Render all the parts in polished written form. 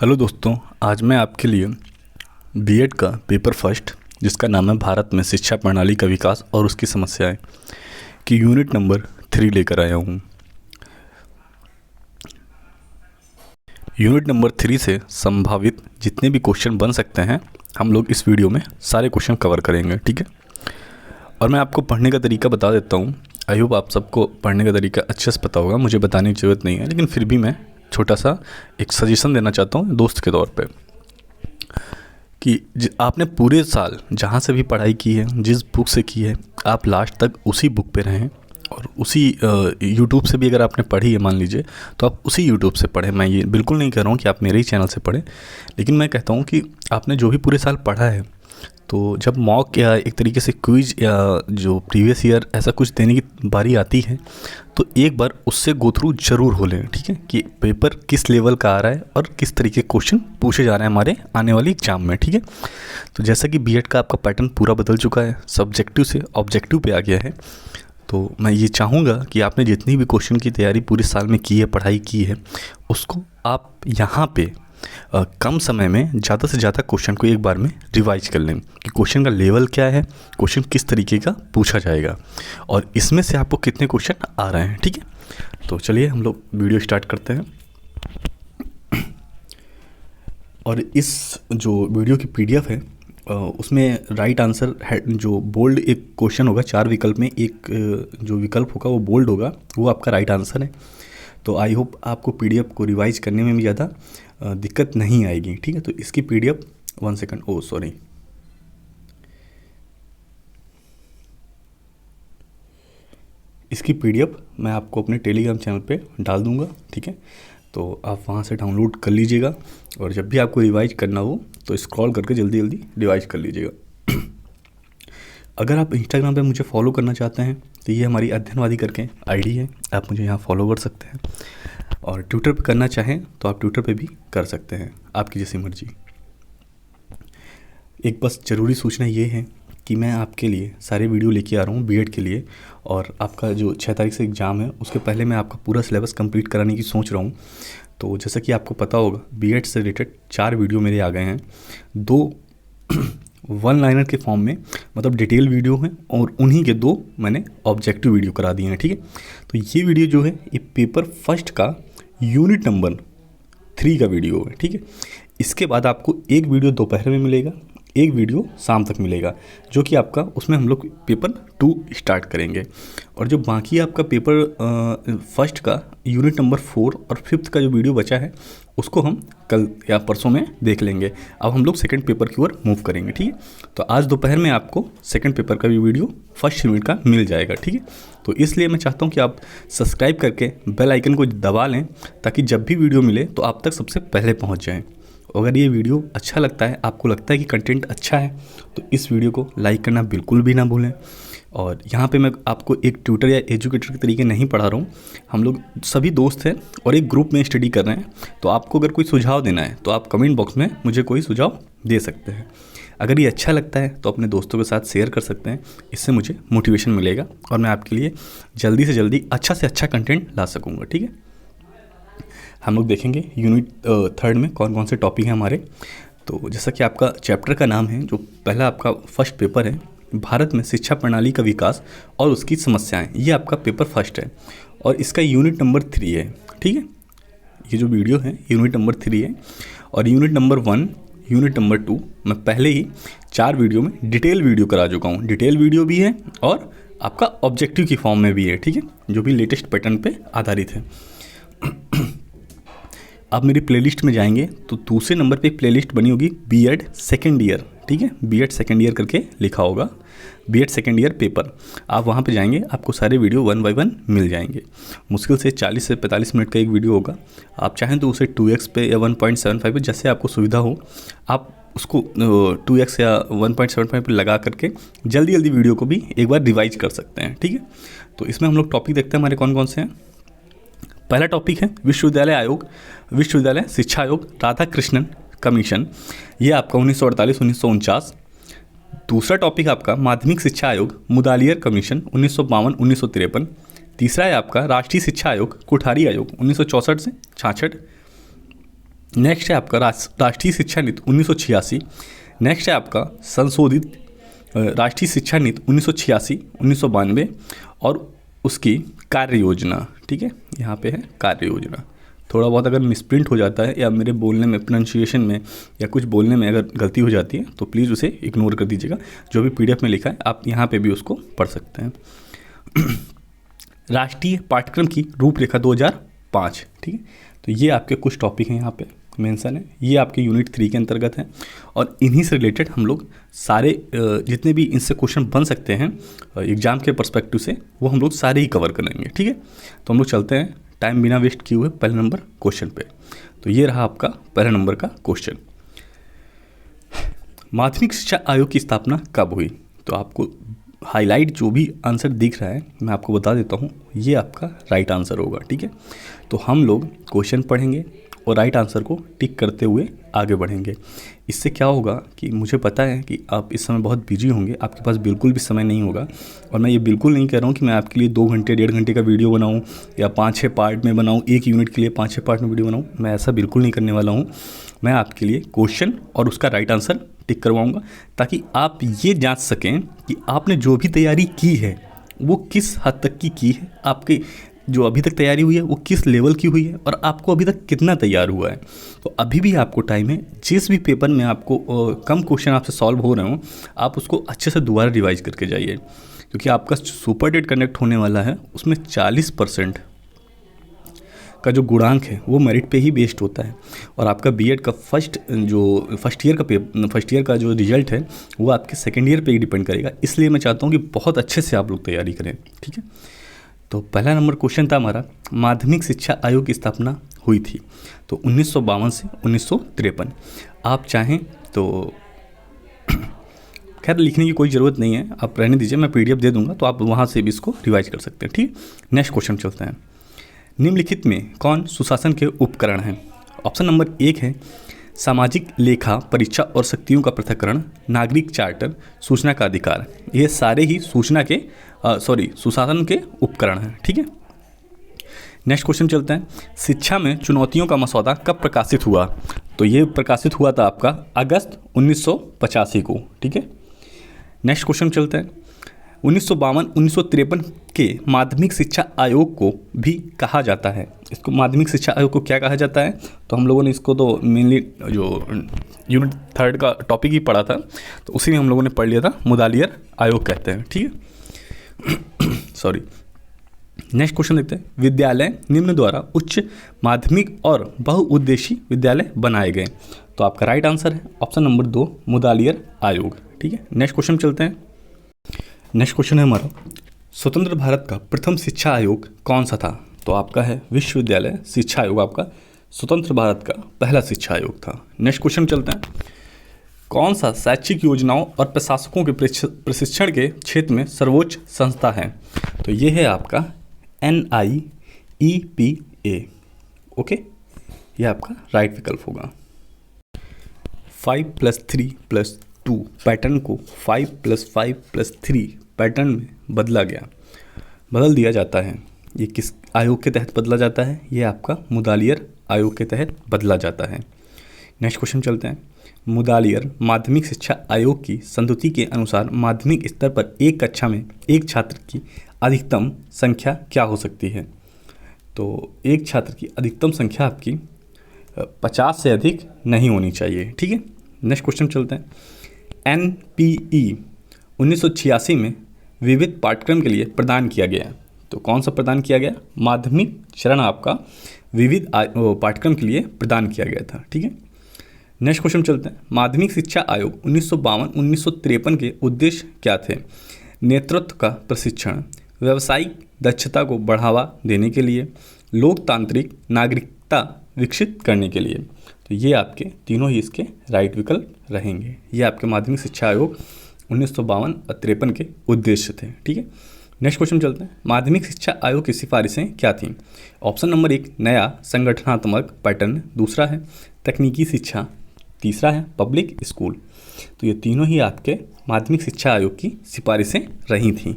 Hello दोस्तों, आज मैं आपके लिए बीएड का पेपर फर्स्ट, जिसका नाम है भारत में शिक्षा प्रणाली का विकास और उसकी समस्याएं, की यूनिट नंबर 3 लेकर आया हूँ। यूनिट नंबर 3 से संभावित जितने भी क्वेश्चन बन सकते हैं हम लोग इस वीडियो में सारे क्वेश्चन कवर करेंगे, ठीक है। और मैं आपको पढ़ने का तरीका बता देता हूँ। आई होप आप सबको पढ़ने का तरीका अच्छे से पता होगा, मुझे बताने की ज़रूरत नहीं है, लेकिन फिर भी मैं छोटा सा एक सजेशन देना चाहता हूँ दोस्त के तौर पे कि आपने पूरे साल जहाँ से भी पढ़ाई की है, जिस बुक से की है, आप लास्ट तक उसी बुक पे रहें और उसी यूट्यूब से भी अगर आपने पढ़ी है मान लीजिए, तो आप उसी यूट्यूब से पढ़ें। मैं ये बिल्कुल नहीं कह रहा हूँ कि आप मेरे ही चैनल से पढ़ें, लेकिन मैं कहता हूँ कि आपने जो भी पूरे साल पढ़ा है, तो जब मॉक या एक तरीके से क्विज या जो प्रीवियस ईयर ऐसा कुछ देने की बारी आती है, तो एक बार उससे गो थ्रू ज़रूर हो लें, ठीक है, कि पेपर किस लेवल का आ रहा है और किस तरीके के क्वेश्चन पूछे जा रहे हैं हमारे आने वाली एग्जाम में, ठीक है। तो जैसा कि बीएड का आपका पैटर्न पूरा बदल चुका है, सब्जेक्टिव से ऑब्जेक्टिव पे आ गया है, तो मैं ये चाहूँगा कि आपने जितनी भी क्वेश्चन की तैयारी पूरे साल में की है, पढ़ाई की है, उसको आप यहाँ पे कम समय में ज़्यादा से ज़्यादा क्वेश्चन को एक बार में रिवाइज कर लें कि क्वेश्चन का लेवल क्या है, क्वेश्चन किस तरीके का पूछा जाएगा और इसमें से आपको कितने क्वेश्चन आ रहे हैं, ठीक है। तो चलिए हम लोग वीडियो स्टार्ट करते हैं। और इस जो वीडियो की पीडीएफ है उसमें राइट आंसर है, जो बोल्ड एक क्वेश्चन होगा, 4 विकल्प में एक जो विकल्प होगा वो बोल्ड होगा, वो आपका राइट आंसर है। तो आई होप आपको पीडीएफ को रिवाइज करने में भी ज़्यादा दिक्कत नहीं आएगी, ठीक है। तो इसकी पीडीएफ 1 सेकंड, सॉरी, इसकी पीडीएफ मैं आपको अपने टेलीग्राम चैनल पे डाल दूंगा, ठीक है। तो आप वहाँ से डाउनलोड कर लीजिएगा और जब भी आपको रिवाइज करना हो तो स्क्रॉल करके जल्दी जल्दी रिवाइज कर लीजिएगा। अगर आप इंस्टाग्राम पे मुझे फॉलो करना चाहते हैं तो ये हमारी अध्ययनवादी करके आईडी है, आप मुझे यहाँ फॉलो कर सकते हैं। और ट्विटर पे करना चाहें तो आप ट्विटर पे भी कर सकते हैं, आपकी जैसी मर्जी। एक बस ज़रूरी सूचना ये है कि मैं आपके लिए सारे वीडियो लेके आ रहा हूँ बीएड के लिए, और आपका जो 6 तारीख से एग्ज़ाम है उसके पहले मैं आपका पूरा सिलेबस कंप्लीट कराने की सोच रहा हूँ। तो जैसा कि आपको पता होगा, बीएड से रिलेटेड 4 वीडियो मेरे आ गए हैं, 2 वन लाइनर के फॉर्म में, मतलब डिटेल वीडियो हैं, और उन्हीं के 2 मैंने ऑब्जेक्टिव वीडियो करा दिए हैं, ठीक है। तो ये वीडियो जो है ये पेपर फर्स्ट का यूनिट नंबर 3 का वीडियो है, ठीक है। इसके बाद आपको एक वीडियो दोपहर में मिलेगा, एक वीडियो शाम तक मिलेगा, जो कि आपका उसमें हम लोग पेपर 2 स्टार्ट करेंगे। और जो बाकी आपका पेपर फर्स्ट का यूनिट नंबर 4 और 5th का जो वीडियो बचा है उसको हम कल या परसों में देख लेंगे। अब हम लोग सेकंड पेपर की ओर मूव करेंगे, ठीक है। तो आज दोपहर में आपको सेकंड पेपर का भी वीडियो फर्स्ट यूनिट का मिल जाएगा, ठीक है। तो इसलिए मैं चाहता हूँ कि आप सब्सक्राइब करके बेल आइकन को दबा लें, ताकि जब भी वीडियो मिले तो आप तक सबसे पहले पहुँच जाएँ। अगर ये वीडियो अच्छा लगता है, आपको लगता है कि कंटेंट अच्छा है, तो इस वीडियो को लाइक करना बिल्कुल भी ना भूलें। और यहाँ पे मैं आपको एक ट्यूटर या एजुकेटर के तरीके नहीं पढ़ा रहा हूँ, हम लोग सभी दोस्त हैं और एक ग्रुप में स्टडी कर रहे हैं। तो आपको अगर कोई सुझाव देना है तो आप कमेंट बॉक्स में मुझे कोई सुझाव दे सकते हैं। अगर ये अच्छा लगता है तो अपने दोस्तों के साथ शेयर कर सकते हैं, इससे मुझे मोटिवेशन मिलेगा और मैं आपके लिए जल्दी से जल्दी अच्छा से अच्छा कंटेंट ला सकूँगा, ठीक है। हम लोग देखेंगे यूनिट 3 में कौन कौन से टॉपिक हैं हमारे। तो जैसा कि आपका चैप्टर का नाम है, जो पहला आपका फर्स्ट पेपर है, भारत में शिक्षा प्रणाली का विकास और उसकी समस्याएं, ये आपका पेपर फर्स्ट है और इसका यूनिट नंबर 3 है, ठीक है। ये जो वीडियो है यूनिट नंबर 3 है और यूनिट नंबर 1, यूनिट नंबर 2 मैं पहले ही 4 वीडियो में डिटेल वीडियो करा चुका हूँ। डिटेल वीडियो भी है और आपका ऑब्जेक्टिव की फॉर्म में भी है, ठीक है, जो भी लेटेस्ट पैटर्न पे आधारित है। आप मेरी प्लेलिस्ट में जाएंगे तो दूसरे नंबर पे प्लेलिस्ट बनी होगी बीएड सेकेंड ईयर, ठीक है, बीएड सेकेंड ईयर करके लिखा होगा, बीएड सेकेंड ईयर पेपर। आप वहाँ पे जाएंगे, आपको सारे वीडियो 1 बाय 1 मिल जाएंगे। मुश्किल से 40 से 45 मिनट का एक वीडियो होगा। आप चाहें तो उसे 2x पे या 1.75 पे, जैसे आपको सुविधा हो, आप उसको 2x या 1.75 पे लगा करके जल्दी जल्दी वीडियो को भी एक बार रिवाइज कर सकते हैं, ठीक है। तो इसमें हम लोग टॉपिक देखते हैं हमारे कौन कौन से हैं। पहला टॉपिक है विश्वविद्यालय आयोग, विश्वविद्यालय शिक्षा आयोग राधाकृष्णन कमीशन, ये आपका 1948-1949। दूसरा टॉपिक आपका माध्यमिक शिक्षा आयोग मुदालियर कमीशन 1952-1953। तीसरा है आपका राष्ट्रीय शिक्षा आयोग कोठारी आयोग 1964 से 66। नेक्स्ट है आपका राष्ट्रीय शिक्षा नीति 1986। नेक्स्ट है आपका संशोधित राष्ट्रीय शिक्षा नीति 1986, 1992 और उसकी कार्य योजना। ठीक है, यहाँ पे है कार्य योजना। थोड़ा बहुत अगर मिसप्रिंट हो जाता है या मेरे बोलने में, प्रोनाउंसिएशन में या कुछ बोलने में अगर गलती हो जाती है तो प्लीज़ उसे इग्नोर कर दीजिएगा। जो भी PDF में लिखा है आप यहाँ पे भी उसको पढ़ सकते हैं। राष्ट्रीय पाठ्यक्रम की रूपरेखा 2005। ठीक है, तो ये आपके कुछ टॉपिक हैं यहाँ पे मेंशन है, ये आपके यूनिट 3 के अंतर्गत हैं और इन्हीं से रिलेटेड हम लोग सारे जितने भी इनसे क्वेश्चन बन सकते हैं एग्जाम के पर्सपेक्टिव से वो हम लोग सारे ही कवर करेंगे। ठीक है, तो हम लोग चलते हैं टाइम बिना वेस्ट किए हुए पहले नंबर क्वेश्चन पे। तो ये रहा आपका पहला नंबर का क्वेश्चन। माध्यमिक शिक्षा आयोग की स्थापना कब हुई? तो आपको हाईलाइट जो भी आंसर दिख रहा है मैं आपको बता देता हूँ, ये आपका राइट आंसर होगा। ठीक है, तो हम लोग क्वेश्चन पढ़ेंगे और राइट आंसर को टिक करते हुए आगे बढ़ेंगे। इससे क्या होगा कि मुझे पता है कि आप इस समय बहुत बिजी होंगे, आपके पास बिल्कुल भी समय नहीं होगा। और मैं ये बिल्कुल नहीं कह रहा हूँ कि मैं आपके लिए 2 घंटे 1.5 घंटे का वीडियो बनाऊँ या 5-6 पार्ट में बनाऊँ, एक यूनिट के लिए 5-6 पार्ट में वीडियो बनाऊँ। मैं ऐसा बिल्कुल नहीं करने वाला हूँ। मैं आपके लिए क्वेश्चन और उसका राइट आंसर टिक करवाऊँगा ताकि आप ये जाँच सकें कि आपने जो भी तैयारी की है वो किस हद तक की है, आपके जो अभी तक तैयारी हुई है वो किस लेवल की हुई है और आपको अभी तक कितना तैयार हुआ है। तो अभी भी आपको टाइम है, जिस भी पेपर में आपको कम क्वेश्चन आपसे सॉल्व हो रहे हो आप उसको अच्छे से दोबारा रिवाइज करके जाइए, क्योंकि आपका सुपर डेट कंडक्ट होने वाला है उसमें 40% का जो गुणांक है वो मेरिट पे ही बेस्ड होता है। और आपका बीएड का फर्स्ट ईयर का जो रिजल्ट है वो आपके सेकेंड ईयर पे ही डिपेंड करेगा। इसलिए मैं चाहता हूँ कि बहुत अच्छे से आप लोग तैयारी करें। ठीक है, तो पहला नंबर क्वेश्चन था हमारा, माध्यमिक शिक्षा आयोग की स्थापना हुई थी तो 1952 से 1953। आप चाहें तो खैर लिखने की कोई ज़रूरत नहीं है, आप रहने दीजिए, मैं PDF दे दूंगा तो आप वहाँ से भी इसको रिवाइज कर सकते हैं। ठीक, नेक्स्ट क्वेश्चन चलते हैं। निम्नलिखित में कौन सुशासन के उपकरण हैं? ऑप्शन नंबर 1 है सामाजिक लेखा परीक्षा और शक्तियों का पृथक्करण, नागरिक चार्टर, सूचना का अधिकार। ये सारे ही सुशासन के उपकरण हैं। ठीक है, नेक्स्ट क्वेश्चन चलते हैं। शिक्षा में चुनौतियों का मसौदा कब प्रकाशित हुआ? तो ये प्रकाशित हुआ था आपका अगस्त 1985 को। ठीक है, नेक्स्ट क्वेश्चन चलते हैं। 1952-1953 के माध्यमिक शिक्षा आयोग को भी कहा जाता है। इसको माध्यमिक शिक्षा आयोग को क्या कहा जाता है? तो हम लोगों ने इसको तो मेनली जो यूनिट 3 का टॉपिक ही पढ़ा था तो उसी में हम लोगों ने पढ़ लिया था, मुदालियर आयोग कहते हैं। ठीक है, सॉरी। नेक्स्ट क्वेश्चन देखते हैं। विद्यालय निम्न द्वारा उच्च माध्यमिक और बहुउद्देशीय विद्यालय बनाए गए। तो आपका राइट आंसर है ऑप्शन नंबर 2, मुदालियर आयोग। ठीक है, नेक्स्ट क्वेश्चन चलते हैं। नेक्स्ट क्वेश्चन है हमारा, स्वतंत्र भारत का प्रथम शिक्षा आयोग कौन सा था? तो आपका है विश्वविद्यालय शिक्षा आयोग, आपका स्वतंत्र भारत का पहला शिक्षा आयोग था। नेक्स्ट क्वेश्चन चलते हैं। कौन सा शैक्षिक योजनाओं और प्रशासकों के प्रशिक्षण के क्षेत्र में सर्वोच्च संस्था है? तो ये है आपका NIEPA। ओके, ये आपका राइट विकल्प होगा। 5+3+2 पैटर्न को 5+5+3 पैटर्न में बदल दिया जाता है। ये किस आयोग के तहत बदला जाता है? ये आपका मुदालियर आयोग के तहत बदला जाता है। नेक्स्ट क्वेश्चन चलते हैं। मुदालियर माध्यमिक शिक्षा आयोग की संस्तुति के अनुसार माध्यमिक स्तर पर एक कक्षा में एक छात्र की अधिकतम संख्या क्या हो सकती है? तो एक छात्र की अधिकतम संख्या आपकी 50 से अधिक नहीं होनी चाहिए। ठीक है, नेक्स्ट क्वेश्चन चलते हैं। NPE 1986 में विविध पाठ्यक्रम के लिए प्रदान किया गया। तो कौन सा प्रदान किया गया? माध्यमिक चरण आपका विविध पाठ्यक्रम के लिए प्रदान किया गया था। ठीक है, नेक्स्ट क्वेश्चन चलते हैं। माध्यमिक शिक्षा आयोग 1952-1953 के उद्देश्य क्या थे? नेतृत्व का प्रशिक्षण, व्यावसायिक दक्षता को बढ़ावा देने के लिए, लोकतांत्रिक नागरिकता विकसित करने के लिए। तो ये आपके तीनों ही इसके राइट विकल्प रहेंगे। ये आपके माध्यमिक शिक्षा आयोग 1952 और 53 के उद्देश्य थे। ठीक है, नेक्स्ट क्वेश्चन चलते हैं। माध्यमिक शिक्षा आयोग की सिफारिशें क्या थीं? ऑप्शन नंबर 1 नया संगठनात्मक पैटर्न, दूसरा है तकनीकी शिक्षा, तीसरा है पब्लिक स्कूल। तो ये तीनों ही आपके माध्यमिक शिक्षा आयोग की सिफारिशें रही थीं।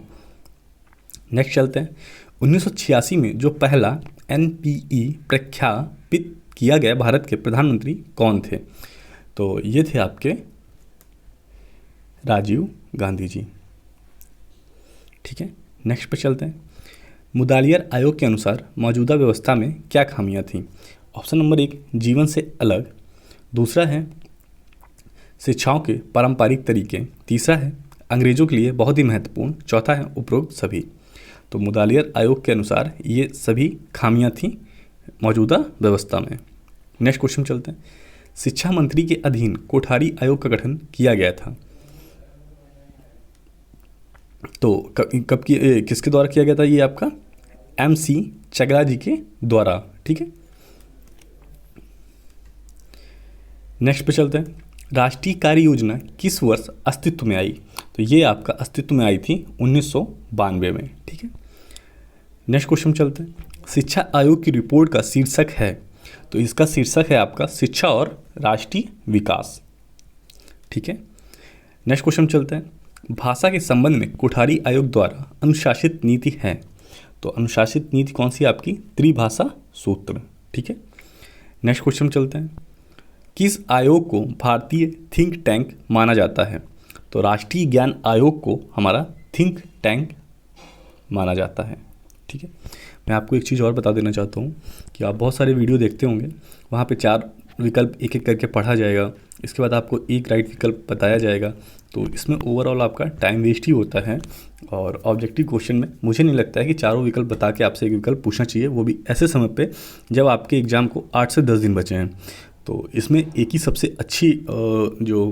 नेक्स्ट चलते हैं। 1986 में जो पहला NPE प्रख्यापित किया गया भारत के प्रधानमंत्री कौन थे? तो ये थे आपके राजीव गांधी जी। ठीक है, नेक्स्ट पे चलते हैं। मुदालियर आयोग के अनुसार मौजूदा व्यवस्था में क्या खामियां थीं? ऑप्शन नंबर 1 जीवन से अलग, दूसरा है शिक्षाओं के पारंपरिक तरीके, तीसरा है अंग्रेजों के लिए बहुत ही महत्वपूर्ण, चौथा है उपरोक्त सभी। तो मुदालियर आयोग के अनुसार ये सभी खामियां थीं मौजूदा व्यवस्था में। नेक्स्ट क्वेश्चन चलते हैं। शिक्षा मंत्री के अधीन कोठारी आयोग का गठन किया गया था, तो कब किसके द्वारा किया गया था? ये आपका MC चगला जी के द्वारा। ठीक है, नेक्स्ट पे चलते हैं। राष्ट्रीय कार्य योजना किस वर्ष अस्तित्व में आई? तो ये आपका अस्तित्व में आई थी 1992 में। ठीक है, नेक्स्ट क्वेश्चन चलते हैं। शिक्षा आयोग की रिपोर्ट का शीर्षक है, तो इसका शीर्षक है आपका शिक्षा और राष्ट्रीय विकास। ठीक है, नेक्स्ट क्वेश्चन चलते हैं। भाषा के संबंध में कोठारी आयोग द्वारा अनुशासित नीति है, तो अनुशासित नीति कौन सी? आपकी त्रिभाषा सूत्र। ठीक है, नेक्स्ट क्वेश्चन चलते हैं। किस आयोग को भारतीय थिंक टैंक माना जाता है? तो राष्ट्रीय ज्ञान आयोग को हमारा थिंक टैंक माना जाता है। ठीक है, मैं आपको एक चीज़ और बता देना चाहता हूँ कि आप बहुत सारे वीडियो देखते होंगे, वहाँ पे 4 विकल्प एक एक करके पढ़ा जाएगा, इसके बाद आपको एक राइट विकल्प बताया जाएगा, तो इसमें ओवरऑल आपका टाइम वेस्ट ही होता है। और ऑब्जेक्टिव क्वेश्चन में मुझे नहीं लगता है कि चारों विकल्प बता के आपसे एक विकल्प पूछना चाहिए, वो भी ऐसे समय पे जब आपके एग्ज़ाम को 8 से 10 दिन बचे हैं। तो इसमें एक ही सबसे अच्छी जो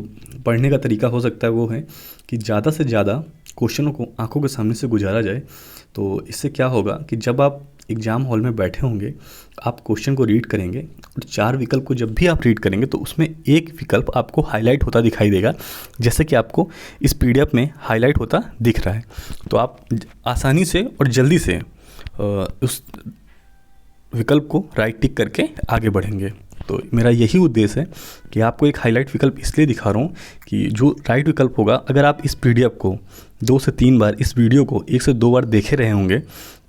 पढ़ने का तरीका हो सकता है वो है कि ज़्यादा से ज़्यादा क्वेश्चनों को आंखों के सामने से गुजारा जाए। तो इससे क्या होगा कि जब आप एग्ज़ाम हॉल में बैठे होंगे, आप क्वेश्चन को रीड करेंगे और 4 विकल्प को जब भी आप रीड करेंगे तो उसमें एक विकल्प आपको हाईलाइट होता दिखाई देगा, जैसे कि आपको इस PDF में हाईलाइट होता दिख रहा है। तो आप आसानी से और जल्दी से उस विकल्प को राइट टिक करके आगे बढ़ेंगे। तो मेरा यही उद्देश्य है कि आपको एक हाईलाइट विकल्प इसलिए दिखा रहा हूँ कि जो राइट विकल्प होगा, अगर आप इस PDF को 2 से 3 बार, इस वीडियो को 1 से 2 बार देखे रहे होंगे,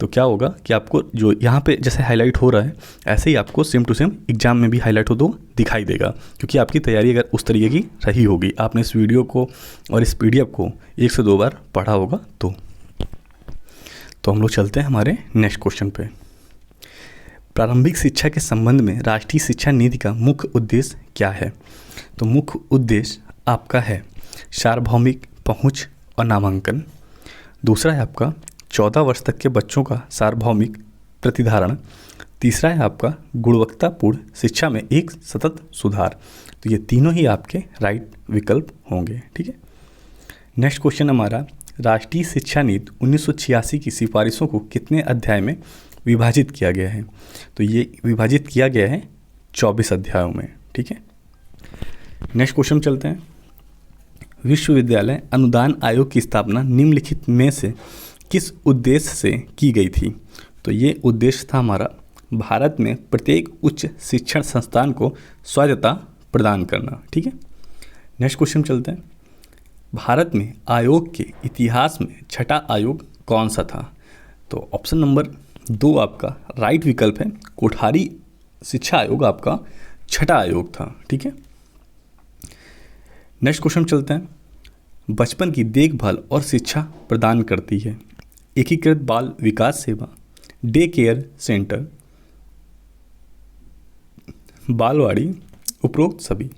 तो क्या होगा कि आपको जो यहाँ पे जैसे हाईलाइट हो रहा है, ऐसे ही आपको सेम टू सेम एग्जाम में भी हाईलाइट हो तो दिखाई देगा, क्योंकि आपकी तैयारी अगर उस तरीके की रही होगी, आपने इस वीडियो को और इस PDF को 1 से 2 बार पढ़ा होगा। तो हम लोग चलते हैं हमारे नेक्स्ट क्वेश्चन पे। प्रारंभिक शिक्षा के संबंध में राष्ट्रीय शिक्षा नीति का मुख्य उद्देश्य क्या है? तो मुख्य उद्देश्य आपका है सार्वभौमिक पहुंच और नामांकन, दूसरा है आपका 14 वर्ष तक के बच्चों का सार्वभौमिक प्रतिधारण, तीसरा है आपका गुणवत्तापूर्ण शिक्षा में एक सतत सुधार। तो ये तीनों ही आपके राइट विकल्प होंगे। ठीक है, नेक्स्ट क्वेश्चन हमारा, राष्ट्रीय शिक्षा नीति 1986 की सिफारिशों को कितने अध्याय में विभाजित किया गया है? तो ये विभाजित किया गया है 24 अध्यायों में। ठीक है, नेक्स्ट क्वेश्चन चलते हैं। विश्वविद्यालय अनुदान आयोग की स्थापना निम्नलिखित में से किस उद्देश्य से की गई थी? तो ये उद्देश्य था हमारा भारत में प्रत्येक उच्च शिक्षण संस्थान को स्वायत्तता प्रदान करना। ठीक है, नेक्स्ट क्वेश्चन चलते हैं। भारत में आयोग के इतिहास में छठा आयोग कौन सा था? तो ऑप्शन नंबर 2 आपका राइट विकल्प है, कोठारी शिक्षा आयोग आपका छठा आयोग था। ठीक है, नेक्स्ट क्वेश्चन चलते हैं। बचपन की देखभाल और शिक्षा प्रदान करती है एकीकृत बाल विकास सेवा, डे केयर सेंटर, बालवाड़ी, उपरोक्त सभी।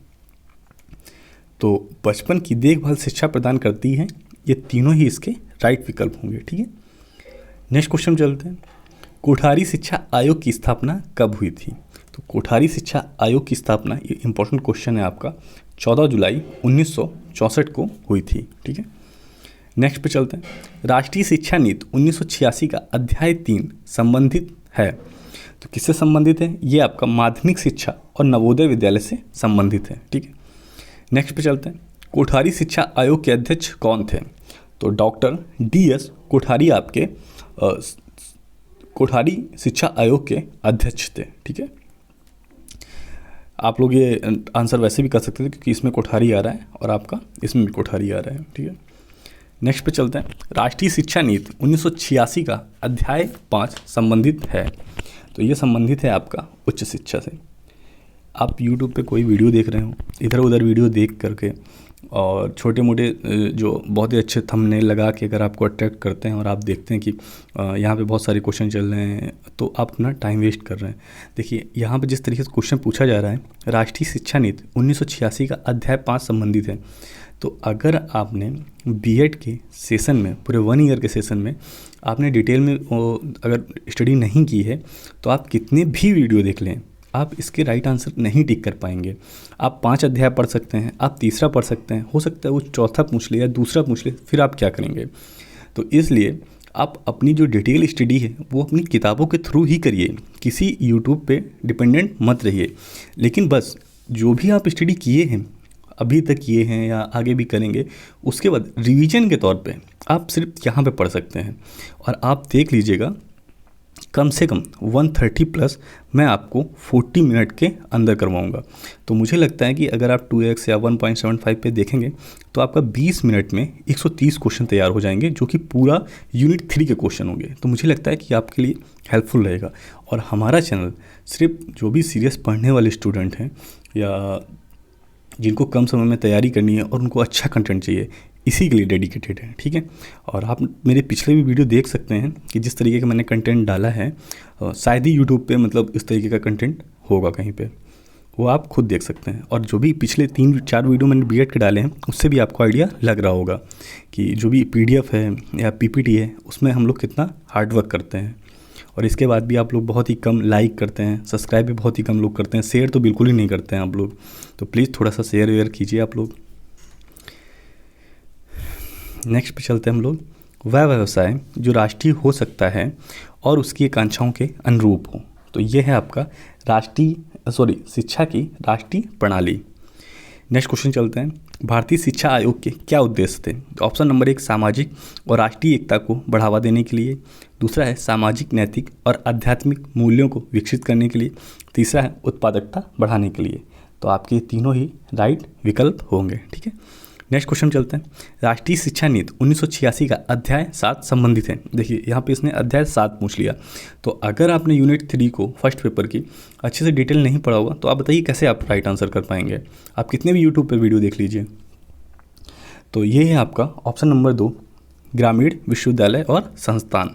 तो बचपन की देखभाल शिक्षा प्रदान करती है, ये तीनों ही इसके राइट विकल्प होंगे। ठीक है, नेक्स्ट क्वेश्चन चलते हैं। कोठारी शिक्षा आयोग की स्थापना कब हुई थी? तो कोठारी शिक्षा आयोग की स्थापना, ये इंपॉर्टेंट क्वेश्चन है आपका, 14 जुलाई 1964 को हुई थी। ठीक है, नेक्स्ट पे चलते हैं। राष्ट्रीय शिक्षा नीति 1986 का अध्याय 3 संबंधित है, तो किससे संबंधित है? ये आपका माध्यमिक शिक्षा और नवोदय विद्यालय से संबंधित है। ठीक है, नेक्स्ट पे चलते हैं। कोठारी शिक्षा आयोग के अध्यक्ष कौन थे? तो डॉक्टर DS कोठारी आपके कोठारी शिक्षा आयोग के अध्यक्ष थे। ठीक है, आप लोग ये आंसर वैसे भी कर सकते थे क्योंकि इसमें कोठारी आ रहा है और आपका इसमें भी कोठारी आ रहा है। ठीक है, नेक्स्ट पे चलते हैं। राष्ट्रीय शिक्षा नीति 1986 का अध्याय 5 संबंधित है, तो ये संबंधित है आपका उच्च शिक्षा से। आप यूट्यूब पे कोई वीडियो देख रहे हो, इधर उधर वीडियो देख करके और छोटे मोटे जो बहुत ही अच्छे थंबनेल लगा के अगर आपको अट्रैक्ट करते हैं और आप देखते हैं कि यहाँ पे बहुत सारे क्वेश्चन चल रहे हैं, तो आप अपना टाइम वेस्ट कर रहे हैं। देखिए यहाँ पे जिस तरीके से क्वेश्चन पूछा जा रहा है, राष्ट्रीय शिक्षा नीति 1986 का अध्याय 5 संबंधित है। तो अगर आपने बीएड के सेशन में, पूरे 1 ईयर के सेशन में आपने डिटेल में अगर स्टडी नहीं की है, तो आप कितने भी वीडियो देख लें, आप इसके राइट आंसर नहीं टिक कर पाएंगे। आप 5 अध्याय पढ़ सकते हैं, आप तीसरा पढ़ सकते हैं, हो सकता है वो चौथा पूछ ले या दूसरा पूछ ले, फिर आप क्या करेंगे। तो इसलिए आप अपनी जो डिटेल स्टडी है वो अपनी किताबों के थ्रू ही करिए, किसी यूट्यूब पे डिपेंडेंट मत रहिए। लेकिन बस जो भी आप स्टडी किए हैं, अभी तक किए हैं या आगे भी करेंगे, उसके बाद रिवीजन के तौर पे आप सिर्फ यहाँ पे पढ़ सकते हैं। और आप देख लीजिएगा कम से कम 130 प्लस मैं आपको 40 मिनट के अंदर करवाऊंगा। तो मुझे लगता है कि अगर आप 2x या 1.75 पे देखेंगे तो आपका 20 मिनट में 130 क्वेश्चन तैयार हो जाएंगे, जो कि पूरा यूनिट 3 के क्वेश्चन होंगे। तो मुझे लगता है कि आपके लिए हेल्पफुल रहेगा। और हमारा चैनल सिर्फ जो भी सीरियस पढ़ने वाले स्टूडेंट हैं या जिनको कम समय में तैयारी करनी है और उनको अच्छा कंटेंट चाहिए, इसी के लिए डेडिकेटेड है, ठीक है। और आप मेरे पिछले भी वीडियो देख सकते हैं कि जिस तरीके का मैंने कंटेंट डाला है, शायद ही यूट्यूब पे मतलब इस तरीके का कंटेंट होगा कहीं पे, वो आप खुद देख सकते हैं। और जो भी पिछले 3-4 वीडियो मैंने बीएड के डाले हैं, उससे भी आपको आइडिया लग रहा होगा कि जो भी पीडीएफ है या पीपीटी है, उसमें हम लोग कितना हार्डवर्क करते हैं। और इसके बाद भी आप लोग बहुत ही कम लाइक करते हैं, सब्सक्राइब भी बहुत ही कम लोग करते हैं, शेयर तो बिल्कुल ही नहीं करते हैं आप लोग। तो प्लीज़ थोड़ा सा शेयर वेयर कीजिए आप लोग। नेक्स्ट पे चलते हैं हम लोग। वह व्यवसाय जो राष्ट्रीय हो सकता है और उसकी आकांक्षाओं के अनुरूप हो। तो ये है आपका शिक्षा की राष्ट्रीय प्रणाली। नेक्स्ट क्वेश्चन चलते हैं। भारतीय शिक्षा आयोग के क्या उद्देश्य थे? तो ऑप्शन नंबर 1 सामाजिक और राष्ट्रीय एकता को बढ़ावा देने के लिए, दूसरा है सामाजिक, नैतिक और आध्यात्मिक मूल्यों को विकसित करने के लिए, तीसरा है उत्पादकता बढ़ाने के लिए। तो आपके तीनों ही राइट विकल्प होंगे, ठीक है। नेक्स्ट क्वेश्चन चलते हैं। राष्ट्रीय शिक्षा नीति 1986 का अध्याय 7 संबंधित है। देखिए यहाँ पे इसने अध्याय 7 पूछ लिया। तो अगर आपने यूनिट 3 को फर्स्ट पेपर की अच्छे से डिटेल नहीं पढ़ा होगा, तो आप बताइए कैसे आप राइट आंसर कर पाएंगे। आप कितने भी यूट्यूब पे वीडियो देख लीजिए। तो ये है आपका ऑप्शन नंबर 2 ग्रामीण विश्वविद्यालय और संस्थान।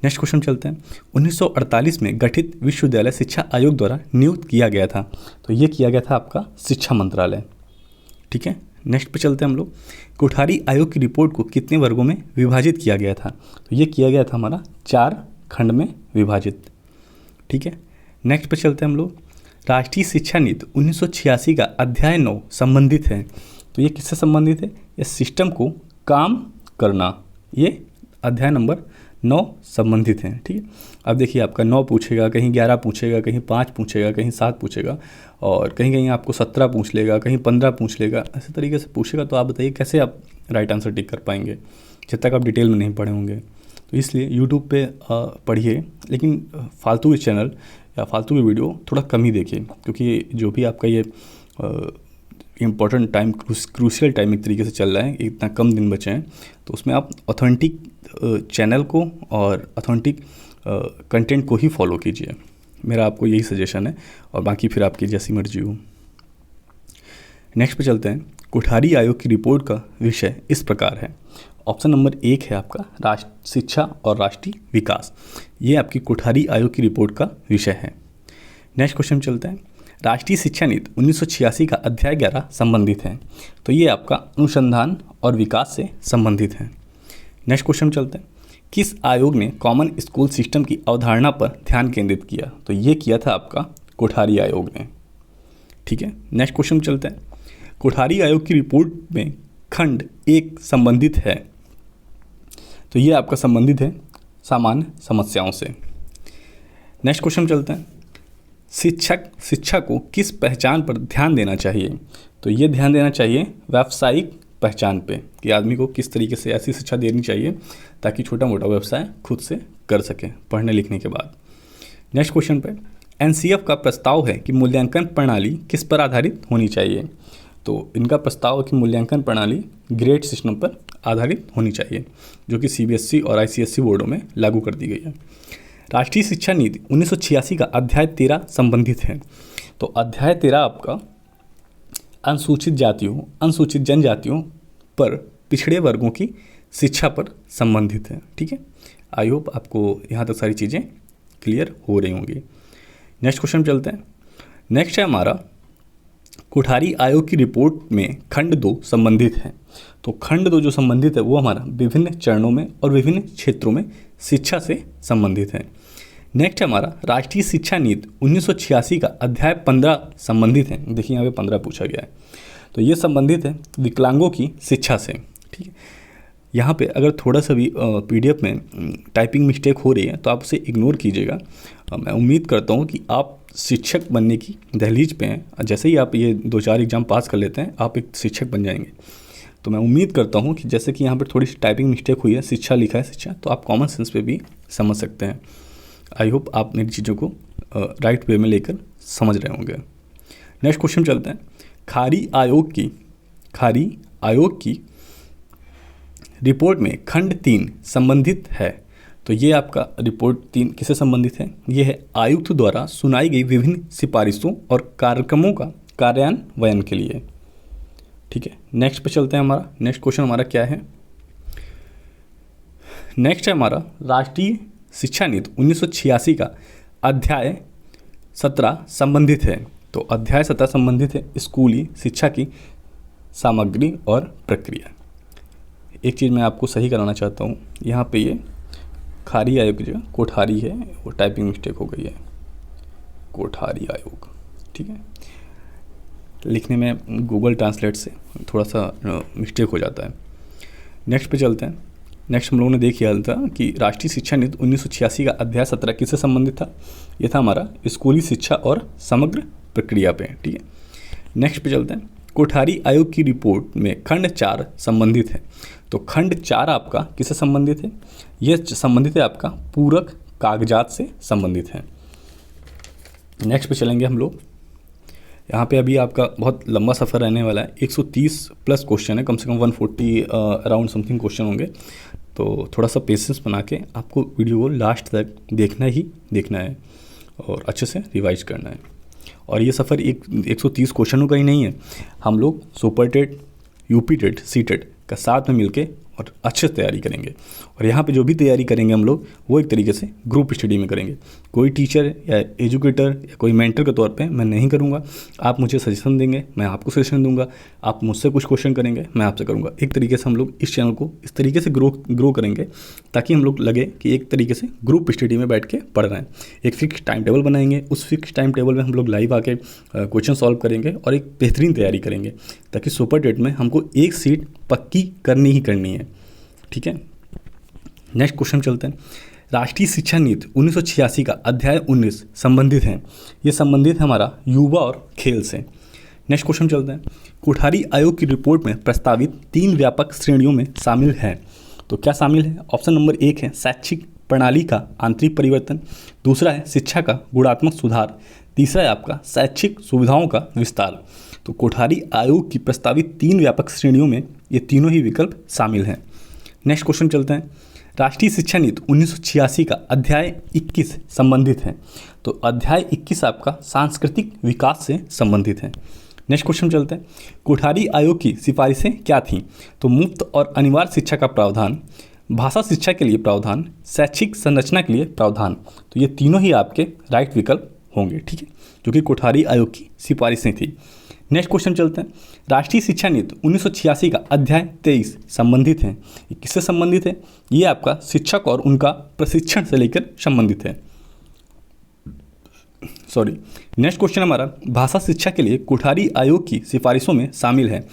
नेक्स्ट क्वेश्चन चलते हैं। 1948 में गठित विश्वविद्यालय शिक्षा आयोग द्वारा नियुक्त किया गया था। तो ये किया गया था आपका शिक्षा मंत्रालय, ठीक है। नेक्स्ट पे चलते हैं हम लोग। कोठारी आयोग की रिपोर्ट को कितने वर्गों में विभाजित किया गया था? तो ये किया गया था हमारा 4 खंड में विभाजित, ठीक है। नेक्स्ट पे चलते हैं हम लोग। राष्ट्रीय शिक्षा नीति 1986 का अध्याय 9 संबंधित है। तो ये किससे संबंधित है? ये सिस्टम को काम करना, ये अध्याय नंबर 9 संबंधित हैं, ठीक है। अब देखिए आपका 9 पूछेगा, कहीं 11 पूछेगा, कहीं 5 पूछेगा, कहीं 7 पूछेगा और कहीं कहीं आपको 17 पूछ लेगा, कहीं 15 पूछ लेगा। ऐसे तरीके से पूछेगा। तो आप बताइए कैसे आप राइट आंसर टिक कर पाएंगे जब तक आप डिटेल में नहीं पढ़े होंगे। तो इसलिए यूट्यूब पे पढ़िए, लेकिन फालतू के चैनल या फालतू की वीडियो थोड़ा कम ही देखिए, क्योंकि जो भी आपका ये इम्पोर्टेंट टाइम, क्रूशियल टाइम एक तरीके से चल रहा है, इतना कम दिन बचे हैं, तो उसमें आप ऑथेंटिक चैनल को और ऑथेंटिक कंटेंट को ही फॉलो कीजिए। मेरा आपको यही सजेशन है, और बाकी फिर आपकी जैसी मर्जी हो। नेक्स्ट पे चलते हैं। कोठारी आयोग की रिपोर्ट का विषय इस प्रकार है। ऑप्शन नंबर 1 है आपका शिक्षा और राष्ट्रीय विकास। ये आपकी कोठारी आयोग की रिपोर्ट का विषय है। नेक्स्ट क्वेश्चन चलते हैं। राष्ट्रीय शिक्षा नीति 1986 का अध्याय 11 संबंधित है। तो ये आपका अनुसंधान और विकास से संबंधित है। नेक्स्ट क्वेश्चन चलते हैं। किस आयोग ने कॉमन स्कूल सिस्टम की अवधारणा पर ध्यान केंद्रित किया? तो ये किया था आपका कोठारी आयोग ने, ठीक है। नेक्स्ट क्वेश्चन चलते हैं। कोठारी आयोग की रिपोर्ट में खंड 1 संबंधित है। तो ये आपका संबंधित है सामान्य समस्याओं से। नेक्स्ट क्वेश्चन चलते हैं। शिक्षा को किस पहचान पर ध्यान देना चाहिए? तो ये ध्यान देना चाहिए व्यावसायिक पहचान पे, कि आदमी को किस तरीके से ऐसी शिक्षा देनी चाहिए ताकि छोटा मोटा व्यवसाय खुद से कर सके पढ़ने लिखने के बाद। नेक्स्ट क्वेश्चन पे एनसीएफ का प्रस्ताव है कि मूल्यांकन प्रणाली किस पर आधारित होनी चाहिए? तो इनका प्रस्ताव है कि मूल्यांकन प्रणाली ग्रेड सिस्टम पर आधारित होनी चाहिए, जो कि सीबीएसई और आईसीएसई बोर्डों में लागू कर दी गई है। राष्ट्रीय शिक्षा नीति 1986 का अध्याय 13 संबंधित है। तो अध्याय 13 आपका अनुसूचित जातियों, अनुसूचित जनजातियों पर पिछड़े वर्गों की शिक्षा पर संबंधित है। ठीक है, आई होप आपको यहाँ तक सारी चीज़ें क्लियर हो रही होंगी। नेक्स्ट क्वेश्चन चलते हैं। नेक्स्ट है हमारा कोठारी आयोग की रिपोर्ट में खंड 2 संबंधित है। तो खंड 2 जो संबंधित है वो हमारा विभिन्न चरणों में और विभिन्न क्षेत्रों में शिक्षा से संबंधित है। नेक्स्ट है हमारा राष्ट्रीय शिक्षा नीति 1986 का अध्याय 15 संबंधित है। देखिए यहाँ पे 15 पूछा गया है, तो ये संबंधित है विकलांगों की शिक्षा से। ठीक है, यहाँ पे अगर थोड़ा सा भी PDF में टाइपिंग मिस्टेक हो रही है तो आप उसे इग्नोर कीजिएगा। मैं उम्मीद करता हूँ कि आप शिक्षक बनने की दहलीज पे हैं। जैसे ही आप ये 2-4 एग्ज़ाम पास कर लेते हैं आप एक शिक्षक बन जाएंगे। तो मैं उम्मीद करता हूँ कि जैसे कि यहाँ पर थोड़ी सी टाइपिंग मिस्टेक हुई है, शिक्षा लिखा है शिक्षा, तो आप कॉमन सेंस पे भी समझ सकते हैं। आई होप आप मेरी चीज़ों को राइट वे में लेकर समझ रहे होंगे। नेक्स्ट क्वेश्चन चलते हैं। खारी आयोग की रिपोर्ट में खंड 3 संबंधित है। तो ये आपका रिपोर्ट 3 किससे संबंधित है? ये है आयुक्त द्वारा सुनाई गई विभिन्न सिफारिशों और कार्यक्रमों का कार्यान्वयन के लिए। ठीक है, नेक्स्ट पे चलते हैं। हमारा नेक्स्ट क्वेश्चन हमारा क्या है? नेक्स्ट है हमारा राष्ट्रीय शिक्षा नीति 1986 का अध्याय 17 संबंधित है। तो अध्याय 17 संबंधित है स्कूली शिक्षा की सामग्री और प्रक्रिया। एक चीज़ मैं आपको सही कराना चाहता हूँ, यहाँ पे ये खारी आयोग की जगह कोठारी है, वो टाइपिंग मिस्टेक हो गई है, कोठारी आयोग। ठीक है, लिखने में गूगल ट्रांसलेट से थोड़ा सा मिस्टेक हो जाता है। नेक्स्ट पे चलते हैं। नेक्स्ट हम लोगों ने देख लिया था कि राष्ट्रीय शिक्षा नीति 1986 का अध्याय 17 किससे संबंधित था? ये था हमारा स्कूली शिक्षा और समग्र प्रक्रिया पे। ठीक है, नेक्स्ट पे चलते हैं। कोठारी आयोग की रिपोर्ट में खंड 4 संबंधित है। तो खंड 4 आपका किससे संबंधित है? यह संबंधित है आपका पूरक कागजात से संबंधित है। नेक्स्ट पे चलेंगे हम लोग। यहाँ पे अभी आपका बहुत लंबा सफ़र रहने वाला है, 130 प्लस क्वेश्चन है, कम से कम 140 अराउंड समथिंग क्वेश्चन होंगे। तो थोड़ा सा पेशेंस बना के आपको वीडियो को लास्ट तक देखना है और अच्छे से रिवाइज करना है। और ये सफ़र 130 क्वेश्चनों का ही नहीं है, हम लोग super TET, UP TET, C TET का साथ में मिलके और अच्छे से तैयारी करेंगे। और यहाँ पे जो भी तैयारी करेंगे हम लोग वो एक तरीके से ग्रुप स्टडी में करेंगे। कोई टीचर या एजुकेटर या कोई मेंटर के तौर पे मैं नहीं करूँगा। आप मुझे सजेशन देंगे, मैं आपको सजेशन दूंगा, आप मुझसे कुछ क्वेश्चन करेंगे, मैं आपसे करूँगा। एक तरीके से हम लोग इस चैनल को इस तरीके से ग्रो करेंगे ताकि हम लोग लगे कि एक तरीके से ग्रुप स्टडी में बैठ के पढ़ रहे हैं। एक फिक्स टाइम टेबल बनाएंगे, उस फिक्स टाइम टेबल में हम लोग लाइव आके क्वेश्चन सॉल्व करेंगे और एक बेहतरीन तैयारी करेंगे ताकि सुपर टेट में हमको एक सीट पक्की करनी ही करनी है। ठीक है, नेक्स्ट क्वेश्चन चलते हैं। राष्ट्रीय शिक्षा नीति 1986 का अध्याय 19 संबंधित है। ये संबंधित है हमारा युवा और खेल से। नेक्स्ट क्वेश्चन चलते हैं। कोठारी आयोग की रिपोर्ट में प्रस्तावित 3 व्यापक श्रेणियों में शामिल है। तो क्या शामिल है? ऑप्शन नंबर 1 है शैक्षिक प्रणाली का आंतरिक परिवर्तन, दूसरा है शिक्षा का गुणात्मक सुधार, तीसरा है आपका शैक्षिक सुविधाओं का विस्तार। तो कोठारी आयोग की प्रस्तावित 3 व्यापक श्रेणियों में ये तीनों ही विकल्प शामिल हैं। नेक्स्ट क्वेश्चन चलते हैं। राष्ट्रीय शिक्षा नीति 1986 का अध्याय 21 संबंधित है। तो अध्याय 21 आपका सांस्कृतिक विकास से संबंधित है। नेक्स्ट क्वेश्चन चलते हैं। कोठारी आयोग की सिफारिशें क्या थीं? तो मुफ्त और अनिवार्य शिक्षा का प्रावधान, भाषा शिक्षा के लिए प्रावधान, शैक्षिक संरचना के लिए प्रावधान। तो ये तीनों ही आपके राइट विकल्प होंगे। ठीक है, जो कि कोठारी आयोग की सिफारिशें थी। नेक्स्ट क्वेश्चन चलते हैं। राष्ट्रीय शिक्षा नीति 1986 का अध्याय 23 संबंधित है। ये किससे संबंधित है? ये आपका शिक्षक और उनका प्रशिक्षण से लेकर संबंधित है। नेक्स्ट क्वेश्चन हमारा भाषा शिक्षा के लिए कोठारी आयोग की सिफारिशों में शामिल है।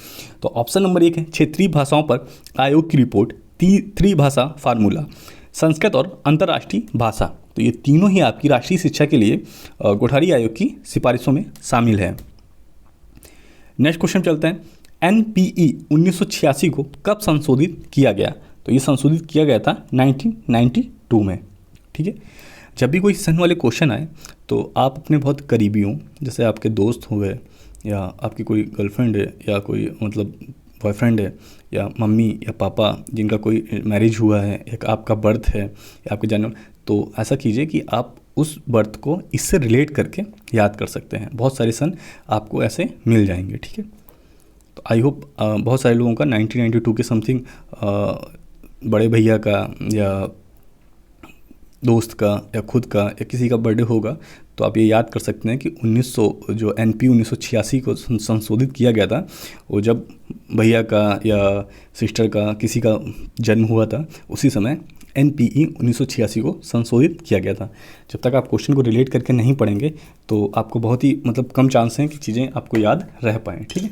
तो ऑप्शन नंबर 1 है क्षेत्रीय भाषाओं पर आयोग की रिपोर्ट, त्रिभाषा फार्मूला, संस्कृत और अंतर्राष्ट्रीय भाषा। तो ये तीनों ही आपकी राष्ट्रीय शिक्षा के लिए कोठारी आयोग की सिफारिशों में शामिल है। नेक्स्ट क्वेश्चन चलते हैं। NPE 1986 को कब संशोधित किया गया? तो ये संशोधित किया गया था 1992 में। ठीक है, जब भी कोई सन वाले क्वेश्चन आए तो आप अपने बहुत करीबियों, जैसे आपके दोस्त हो गए या आपकी कोई गर्लफ्रेंड है या कोई मतलब बॉयफ्रेंड है या मम्मी या पापा जिनका कोई मैरिज हुआ है, एक आपका बर्थ है या आपके जानने, तो ऐसा कीजिए कि आप उस बर्थ को इससे रिलेट करके याद कर सकते हैं। बहुत सारे सन आपको ऐसे मिल जाएंगे, ठीक है। तो आई होप बहुत सारे लोगों का 1992 के समथिंग बड़े भैया का या दोस्त का या खुद का या किसी का बर्थडे होगा, तो आप ये याद कर सकते हैं कि 1900 जो NP 1986 को संशोधित किया गया था, वो जब भैया का या सिस्टर का किसी का जन्म हुआ था, उसी समय NPE 1986 को संशोधित किया गया था। जब तक आप क्वेश्चन को रिलेट करके नहीं पढ़ेंगे तो आपको बहुत ही मतलब कम चांस हैं कि चीज़ें आपको याद रह पाएँ, ठीक है।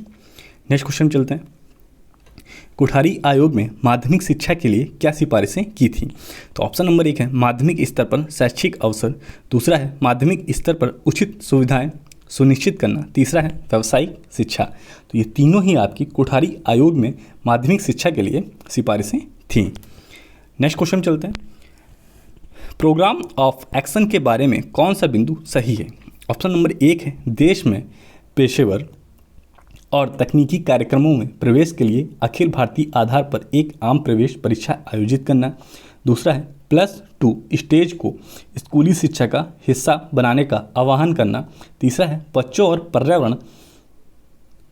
नेक्स्ट क्वेश्चन चलते हैं। कोठारी आयोग में माध्यमिक शिक्षा के लिए क्या सिफारिशें की थी? तो ऑप्शन नंबर 1 है माध्यमिक स्तर पर शैक्षिक अवसर, दूसरा है माध्यमिक स्तर पर उचित सुविधाएं सुनिश्चित करना, तीसरा है व्यावसायिक शिक्षा। तो ये तीनों ही आपकी कोठारी आयोग में माध्यमिक शिक्षा के लिए सिफारिशें थीं। नेक्स्ट क्वेश्चन चलते हैं। प्रोग्राम ऑफ एक्शन के बारे में कौन सा बिंदु सही है? ऑप्शन नंबर 1 है देश में पेशेवर और तकनीकी कार्यक्रमों में प्रवेश के लिए अखिल भारतीय आधार पर एक आम प्रवेश परीक्षा आयोजित करना, दूसरा है +2 स्टेज को स्कूली शिक्षा का हिस्सा बनाने का आह्वान करना, तीसरा है बच्चों और पर्यावरण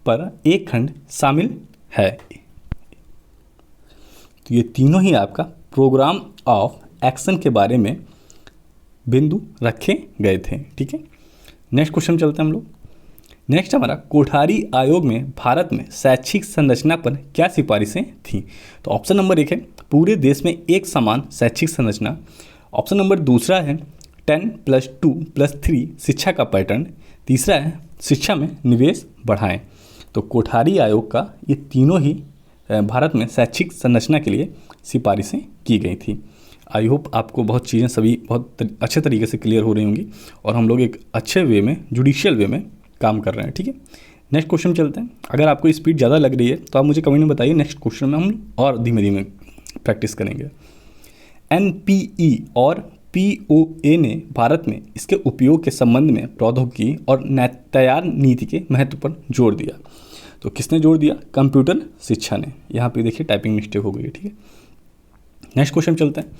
पर एक खंड शामिल है। तो ये तीनों ही आपका प्रोग्राम ऑफ एक्शन के बारे में बिंदु रखे गए थे, ठीक है। नेक्स्ट क्वेश्चन चलते हैं हम लोग। नेक्स्ट हमारा कोठारी आयोग में भारत में शैक्षिक संरचना पर क्या सिफारिशें थीं? तो ऑप्शन नंबर 1 है पूरे देश में एक समान शैक्षिक संरचना, ऑप्शन नंबर दूसरा है 10+2+3 शिक्षा का पैटर्न, तीसरा है शिक्षा में निवेश बढ़ाएं। तो कोठारी आयोग का ये तीनों ही भारत में शैक्षिक संरचना के लिए सिफारिशें की गई थी। आई होप आपको बहुत चीज़ें सभी बहुत अच्छे तरीके से क्लियर हो रही होंगी और हम लोग एक अच्छे वे में जुडिशियल वे में काम कर रहे हैं, ठीक है। नेक्स्ट क्वेश्चन चलते हैं। अगर आपको स्पीड ज़्यादा लग रही है तो आप मुझे कमेंट में बताइए, नेक्स्ट क्वेश्चन में हम और धीमे धीमे प्रैक्टिस करेंगे। NPE और POA ने भारत में इसके उपयोग के संबंध में प्रौद्योगिकी और तैयार नीति के महत्व पर जोर दिया। तो किसने जोर दिया? कंप्यूटर शिक्षा ने। यहाँ पे देखिए टाइपिंग मिस्टेक हो गई है, ठीक है। नेक्स्ट क्वेश्चन चलते हैं।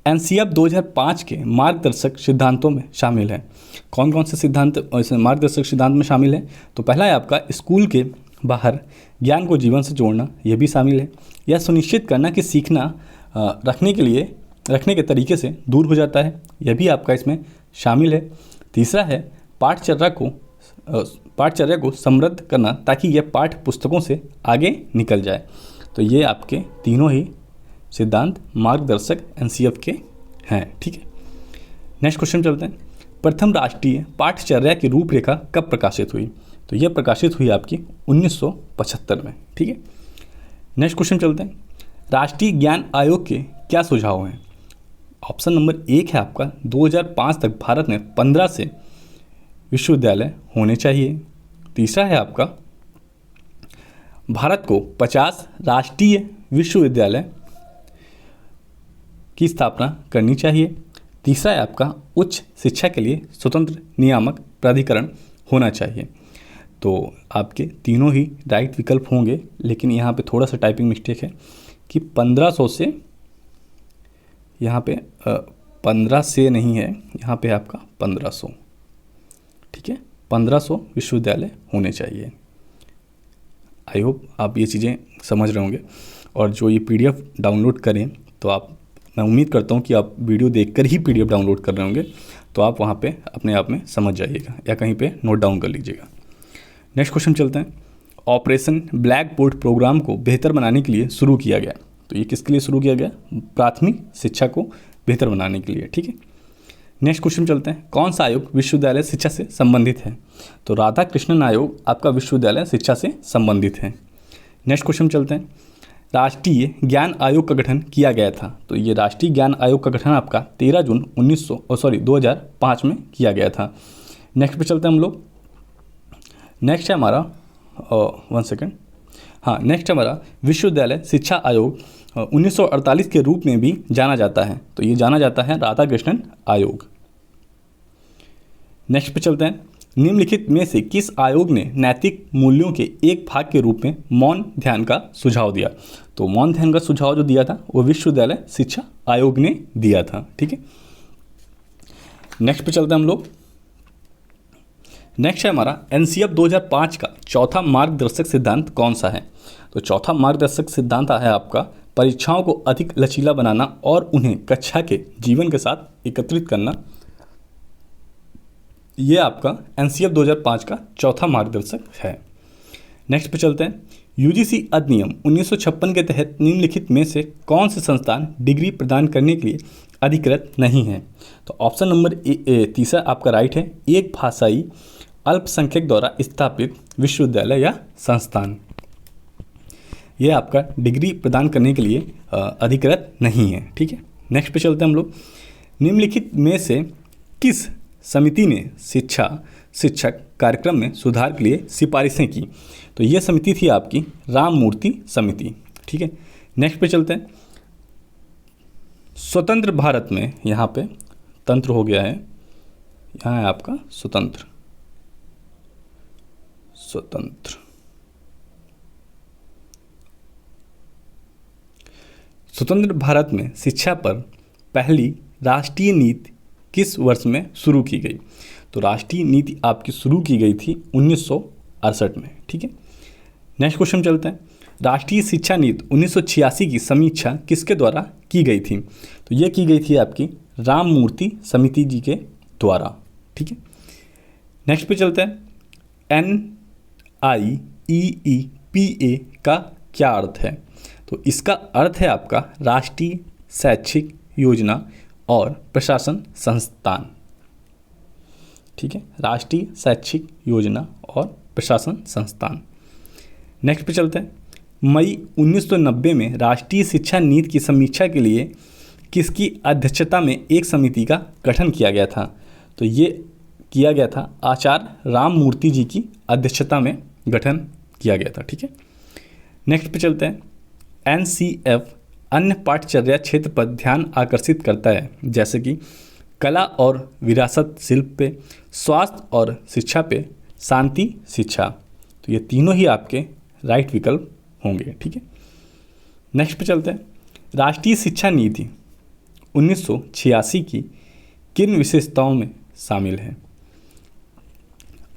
NCF 2005 के मार्गदर्शक सिद्धांतों में शामिल है। कौन कौन से सिद्धांत मार्गदर्शक सिद्धांत में शामिल है? तो पहला है आपका स्कूल के बाहर ज्ञान को जीवन से जोड़ना, यह भी शामिल है। यह सुनिश्चित करना कि सीखना रखने के तरीके से दूर हो जाता है, यह भी आपका इसमें शामिल है। तीसरा है पाठचर्या को समृद्ध करना ताकि यह पाठ्य पुस्तकों से आगे निकल जाए। तो ये आपके तीनों ही सिद्धांत मार्गदर्शक NCF के हैं, ठीक है। नेक्स्ट क्वेश्चन चलते हैं। प्रथम राष्ट्रीय पाठचर्या की रूपरेखा कब प्रकाशित हुई? तो यह प्रकाशित हुई आपकी 1975 में, ठीक है। नेक्स्ट क्वेश्चन चलते हैं। राष्ट्रीय ज्ञान आयोग के क्या सुझाव हैं? ऑप्शन नंबर 1 है आपका 2005 तक भारत में 15 से विश्वविद्यालय होने चाहिए। तीसरा है आपका भारत को 50 राष्ट्रीय विश्वविद्यालय की स्थापना करनी चाहिए। तीसरा है आपका उच्च शिक्षा के लिए स्वतंत्र नियामक प्राधिकरण होना चाहिए। तो आपके तीनों ही राइट विकल्प होंगे, लेकिन यहाँ पे थोड़ा सा टाइपिंग मिस्टेक है कि 1500 से यहाँ पे 15 से नहीं है, यहाँ पे आपका 1500, ठीक है। 1500 विश्वविद्यालय होने चाहिए। आई होप आप ये चीज़ें समझ रहे होंगे। और जो ये PDF डाउनलोड करें तो मैं उम्मीद करता हूँ कि आप वीडियो देखकर ही PDF डाउनलोड कर रहे होंगे, तो आप वहाँ पे अपने आप में समझ जाइएगा या कहीं पे नोट डाउन कर लीजिएगा। नेक्स्ट क्वेश्चन चलते हैं। ऑपरेशन ब्लैक बोर्ड प्रोग्राम को बेहतर बनाने के लिए शुरू किया गया। तो ये किसके लिए शुरू किया गया? प्राथमिक शिक्षा को बेहतर बनाने के लिए, ठीक है। नेक्स्ट क्वेश्चन चलते हैं। कौन सा आयोग विश्वविद्यालय शिक्षा से संबंधित है? तो राधा कृष्णन आयोग आपका विश्वविद्यालय शिक्षा से संबंधित है। नेक्स्ट क्वेश्चन चलते हैं। राष्ट्रीय ज्ञान आयोग का गठन किया गया था। तो ये राष्ट्रीय ज्ञान आयोग का गठन आपका 13 जून 2005 में किया गया था। नेक्स्ट पे चलते हैं हम लोग। नेक्स्ट है हमारा नेक्स्ट हमारा विश्वविद्यालय शिक्षा आयोग 1948 के रूप में भी जाना जाता है। तो ये जाना जाता है राधा कृष्णन आयोग। नेक्स्ट पे चलते हैं। निम्नलिखित में से किस आयोग ने नैतिक मूल्यों के एक भाग के रूप में मौन ध्यान का सुझाव दिया? तो मौन ध्यान का सुझाव जो दिया था वो विश्वविद्यालय शिक्षा आयोग ने दिया था, ठीक है। नेक्स्ट पे चलते हैं हम लोग। नेक्स्ट है हमारा एनसीएफ 2005 का चौथा मार्गदर्शक सिद्धांत कौन सा है? तो चौथा मार्गदर्शक सिद्धांत है आपका परीक्षाओं को अधिक लचीला बनाना और उन्हें कक्षा के जीवन के साथ एकत्रित करना। ये आपका एनसीएफ 2005 का चौथा मार्गदर्शक है। नेक्स्ट पे चलते हैं। यूजीसी अधिनियम 1956 के तहत निम्नलिखित में से कौन से संस्थान डिग्री प्रदान करने के लिए अधिकृत नहीं है? तो ऑप्शन नंबर तीसरा आपका राइट है, एक भाषाई अल्पसंख्यक द्वारा स्थापित विश्वविद्यालय या संस्थान। ये आपका डिग्री प्रदान करने के लिए अधिकृत नहीं है। ठीक है, नेक्स्ट पे चलते हैं हम लोग। निम्नलिखित में से किस समिति ने शिक्षक कार्यक्रम में सुधार के लिए सिफारिशें की? तो ये समिति थी आपकी राममूर्ति समिति। ठीक है, नेक्स्ट पे चलते हैं। स्वतंत्र भारत में, यहाँ पे तंत्र हो गया है, यहाँ है आपका स्वतंत्र भारत में शिक्षा पर पहली राष्ट्रीय नीति किस वर्ष में शुरू की गई? तो राष्ट्रीय नीति आपकी शुरू की गई थी 1968 में। ठीक है, नेक्स्ट क्वेश्चन चलते हैं। राष्ट्रीय शिक्षा नीति 1986 की समीक्षा किसके द्वारा की गई थी? तो ये की गई थी आपकी राममूर्ति समिति जी के द्वारा। ठीक है, नेक्स्ट पे चलते हैं। NIEEPA का क्या अर्थ है? तो इसका अर्थ है आपका राष्ट्रीय शैक्षिक योजना और प्रशासन संस्थान। ठीक है, राष्ट्रीय शैक्षिक योजना और प्रशासन संस्थान। नेक्स्ट पे चलते हैं। मई 1990 में राष्ट्रीय शिक्षा नीति की समीक्षा के लिए किसकी अध्यक्षता में एक समिति का गठन किया गया था? तो ये किया गया था आचार्य राममूर्ति जी की अध्यक्षता में गठन किया गया था। ठीक है, नेक्स्ट पे चलते हैं। NCF अन्य पाठचर्या क्षेत्र पर ध्यान आकर्षित करता है, जैसे कि कला और विरासत शिल्प पे, स्वास्थ्य और शिक्षा पे, शांति शिक्षा। तो ये तीनों ही आपके राइट विकल्प होंगे। ठीक है, नेक्स्ट पे चलते हैं। राष्ट्रीय शिक्षा नीति 1986 की किन विशेषताओं में शामिल है?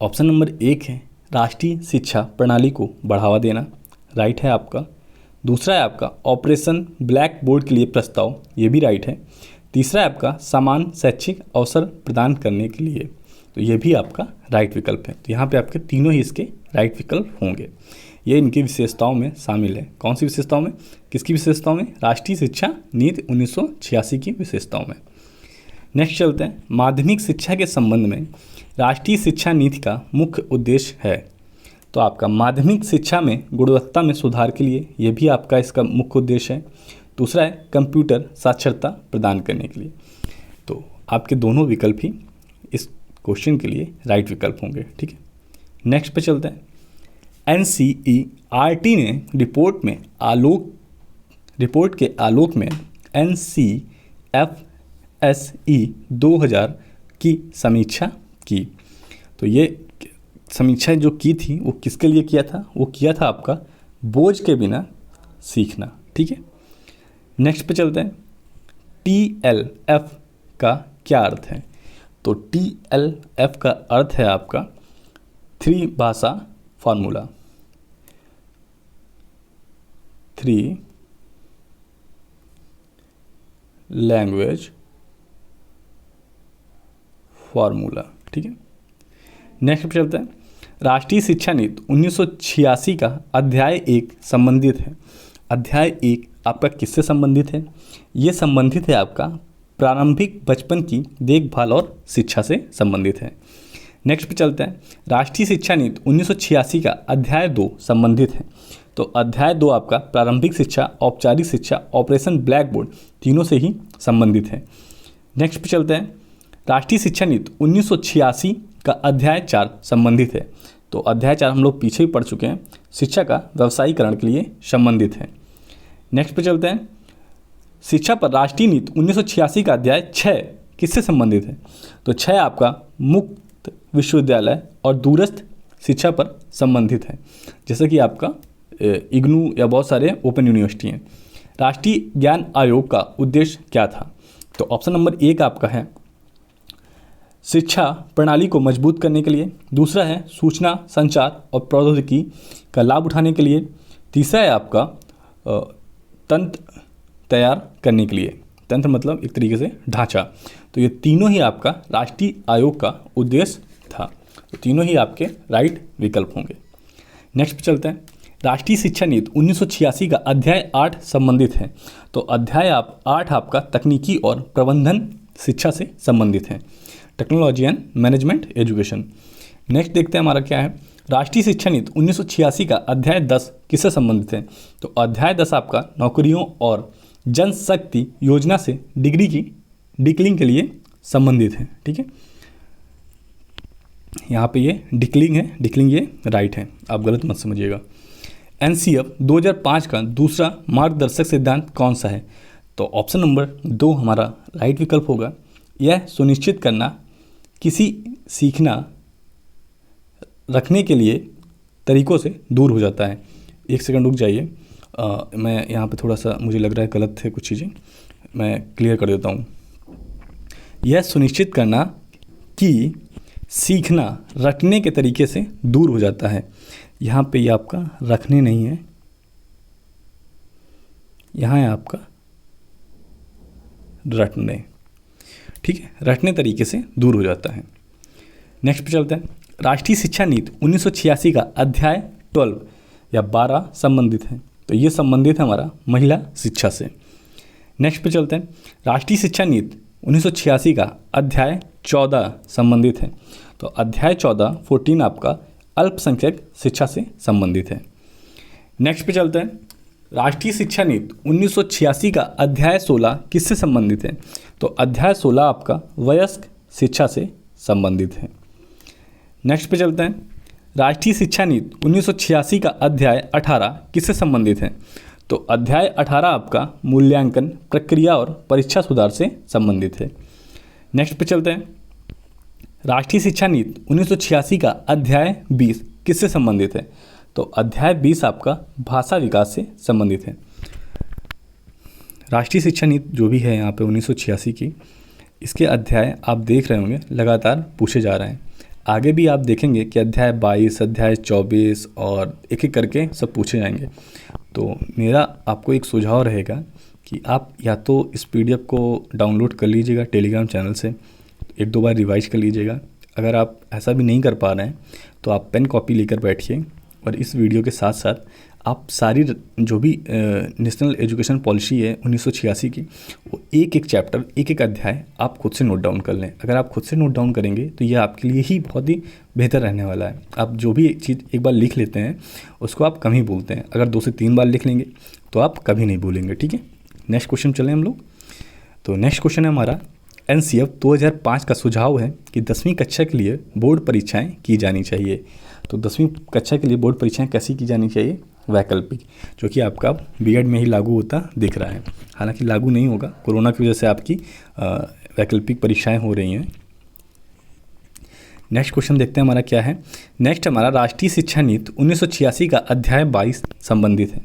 ऑप्शन नंबर 1 है राष्ट्रीय शिक्षा प्रणाली को बढ़ावा देना, राइट है आपका। दूसरा है आपका ऑपरेशन ब्लैक बोर्ड के लिए प्रस्ताव, ये भी राइट है। तीसरा है आपका समान शैक्षिक अवसर प्रदान करने के लिए, तो ये भी आपका राइट विकल्प है। तो यहाँ पे आपके तीनों ही इसके राइट विकल्प होंगे। ये इनकी विशेषताओं में शामिल है। कौन सी विशेषताओं में? किसकी विशेषताओं में? राष्ट्रीय शिक्षा नीति 1986 की विशेषताओं में। नेक्स्ट चलते हैं। माध्यमिक शिक्षा के संबंध में राष्ट्रीय शिक्षा नीति का मुख्य उद्देश्य है। तो आपका माध्यमिक शिक्षा में गुणवत्ता में सुधार के लिए, ये भी आपका इसका मुख्य उद्देश्य है। दूसरा है कंप्यूटर साक्षरता प्रदान करने के लिए। तो आपके दोनों विकल्प ही इस क्वेश्चन के लिए राइट विकल्प होंगे। ठीक है, नेक्स्ट पे चलते हैं। NCERT ने रिपोर्ट के आलोक में NCFSE 2000 की समीक्षा की। तो ये समीक्षा जो की थी वो किसके लिए किया था? वो किया था आपका बोझ के बिना सीखना। ठीक है, नेक्स्ट पे चलते हैं। TLF का क्या अर्थ है? तो TLF का अर्थ है आपका 3 भाषा फार्मूला। 3 language formula. ठीक है, नेक्स्ट पे चलते हैं। राष्ट्रीय शिक्षा नीति 1986 का अध्याय 1 संबंधित है। अध्याय 1 आपका किससे संबंधित है? ये संबंधित है आपका प्रारंभिक बचपन की देखभाल और शिक्षा से संबंधित है। नेक्स्ट पे चलते हैं। राष्ट्रीय शिक्षा नीति 1986 का अध्याय 2 संबंधित है। तो अध्याय 2 आपका प्रारंभिक शिक्षा, औपचारिक शिक्षा, ऑपरेशन ब्लैक बोर्ड तीनों से ही संबंधित है। नेक्स्ट पे चलते हैं। राष्ट्रीय शिक्षा नीति 1986 का अध्याय 4 संबंधित है। तो अध्याय 4 हम लोग पीछे ही पढ़ चुके हैं, शिक्षा का व्यवसायीकरण के लिए संबंधित है। नेक्स्ट पे चलते हैं। शिक्षा पर राष्ट्रीय नीति 1986 का अध्याय 6 किससे संबंधित है? तो 6 आपका मुक्त विश्वविद्यालय और दूरस्थ शिक्षा पर संबंधित है, जैसे कि आपका इग्नू या बहुत सारे ओपन यूनिवर्सिटी हैं। राष्ट्रीय ज्ञान आयोग का उद्देश्य क्या था? तो ऑप्शन नंबर 1 आपका है शिक्षा प्रणाली को मजबूत करने के लिए। दूसरा है सूचना संचार और प्रौद्योगिकी का लाभ उठाने के लिए। तीसरा है आपका तंत्र तैयार करने के लिए। तंत्र मतलब एक तरीके से ढांचा। तो ये तीनों ही आपका राष्ट्रीय आयोग का उद्देश्य था। तो तीनों ही आपके राइट विकल्प होंगे। नेक्स्ट पे चलते हैं। राष्ट्रीय शिक्षा नीति 1986 का अध्याय 8 संबंधित है। तो अध्याय 8 आपका तकनीकी और प्रबंधन शिक्षा से संबंधित है, technology and management education. Next देखते हैं हमारा क्या है। राष्ट्रीय शिक्षा नीति 1986 का अध्याय 10 किससे संबंधित है। तो अध्याय 10 आपका नौकरियों और जनशक्ति योजना से डिग्री की डिक्लिंग के लिए संबंधित है। ठीक है, यहाँ पे ये डिक्लिंग है, डिक्लिंग ये राइट है, आप गलत मत समझिएगा। एनसीएफ 2005 का दूसरा मार्गदर्शक सिद्धांत कौन सा है। तो ऑप्शन नंबर 2 हमारा राइट विकल्प होगा। यह सुनिश्चित करना किसी सीखना रखने के लिए तरीकों से दूर हो जाता है। एक सेकंड रुक जाइए, मैं यहाँ पे थोड़ा सा मुझे लग रहा है गलत है कुछ चीज़ें, मैं क्लियर कर देता हूँ। यह सुनिश्चित करना कि सीखना रटने के तरीके से दूर हो जाता है। यहाँ पे ये आपका रखने नहीं है, यहाँ है आपका रटने। ठीक है, रटने तरीके से दूर हो जाता है। नेक्स्ट पे चलते हैं। राष्ट्रीय शिक्षा नीति 1986 का अध्याय 12 या 12 संबंधित है। तो ये संबंधित है हमारा महिला शिक्षा से। नेक्स्ट पे चलते हैं। राष्ट्रीय शिक्षा नीति 1986 का अध्याय 14 संबंधित है। तो अध्याय 14 आपका अल्पसंख्यक शिक्षा से संबंधित है। नेक्स्ट पे चलते हैं। राष्ट्रीय शिक्षा नीति 1986 का अध्याय 16 किससे संबंधित है। तो अध्याय 16 आपका वयस्क शिक्षा से संबंधित है। नेक्स्ट पे चलते हैं। राष्ट्रीय शिक्षा नीति 1986 का अध्याय 18 किससे संबंधित है। तो अध्याय 18 आपका मूल्यांकन प्रक्रिया और परीक्षा सुधार से संबंधित है। नेक्स्ट पे चलते हैं। राष्ट्रीय शिक्षा नीति 1986 का अध्याय 20 किससे संबंधित है। तो अध्याय 20 आपका भाषा विकास से संबंधित है। राष्ट्रीय शिक्षा नीति जो भी है यहाँ पे 1986 की, इसके अध्याय आप देख रहे होंगे लगातार पूछे जा रहे हैं। आगे भी आप देखेंगे कि अध्याय 22, अध्याय 24 और एक एक करके सब पूछे जाएंगे। तो मेरा आपको एक सुझाव रहेगा कि आप या तो इस PDF को डाउनलोड कर लीजिएगा टेलीग्राम चैनल से, 1-2 बार रिवाइज कर लीजिएगा। अगर आप ऐसा भी नहीं कर पा रहे हैं तो आप पेन कॉपी लेकर बैठिए और इस वीडियो के साथ साथ आप सारी जो भी नेशनल एजुकेशन पॉलिसी है 1986 की, वो एक एक चैप्टर, एक एक अध्याय आप खुद से नोट डाउन कर लें। अगर आप खुद से नोट डाउन करेंगे तो ये आपके लिए ही बहुत ही बेहतर रहने वाला है। आप जो भी चीज़ एक बार लिख लेते हैं उसको आप कम ही भूलते हैं। अगर 2 से 3 बार लिख लेंगे तो आप कभी नहीं भूलेंगे। ठीक है, नेक्स्ट क्वेश्चन चलें हम लोग। तो नेक्स्ट क्वेश्चन है हमारा, एनसीएफ 2005 का सुझाव है कि 10वीं कक्षा के लिए बोर्ड परीक्षाएं की जानी चाहिए। तो 10वीं कक्षा के लिए बोर्ड परीक्षाएं कैसी की जानी चाहिए, वैकल्पिक, जो कि आपका बीएड में ही लागू होता दिख रहा है। हालांकि लागू नहीं होगा, कोरोना की वजह से आपकी वैकल्पिक परीक्षाएं हो रही हैं। नेक्स्ट क्वेश्चन देखते हैं हमारा क्या है। नेक्स्ट हमारा राष्ट्रीय शिक्षा नीति 1986 का अध्याय 22 संबंधित है।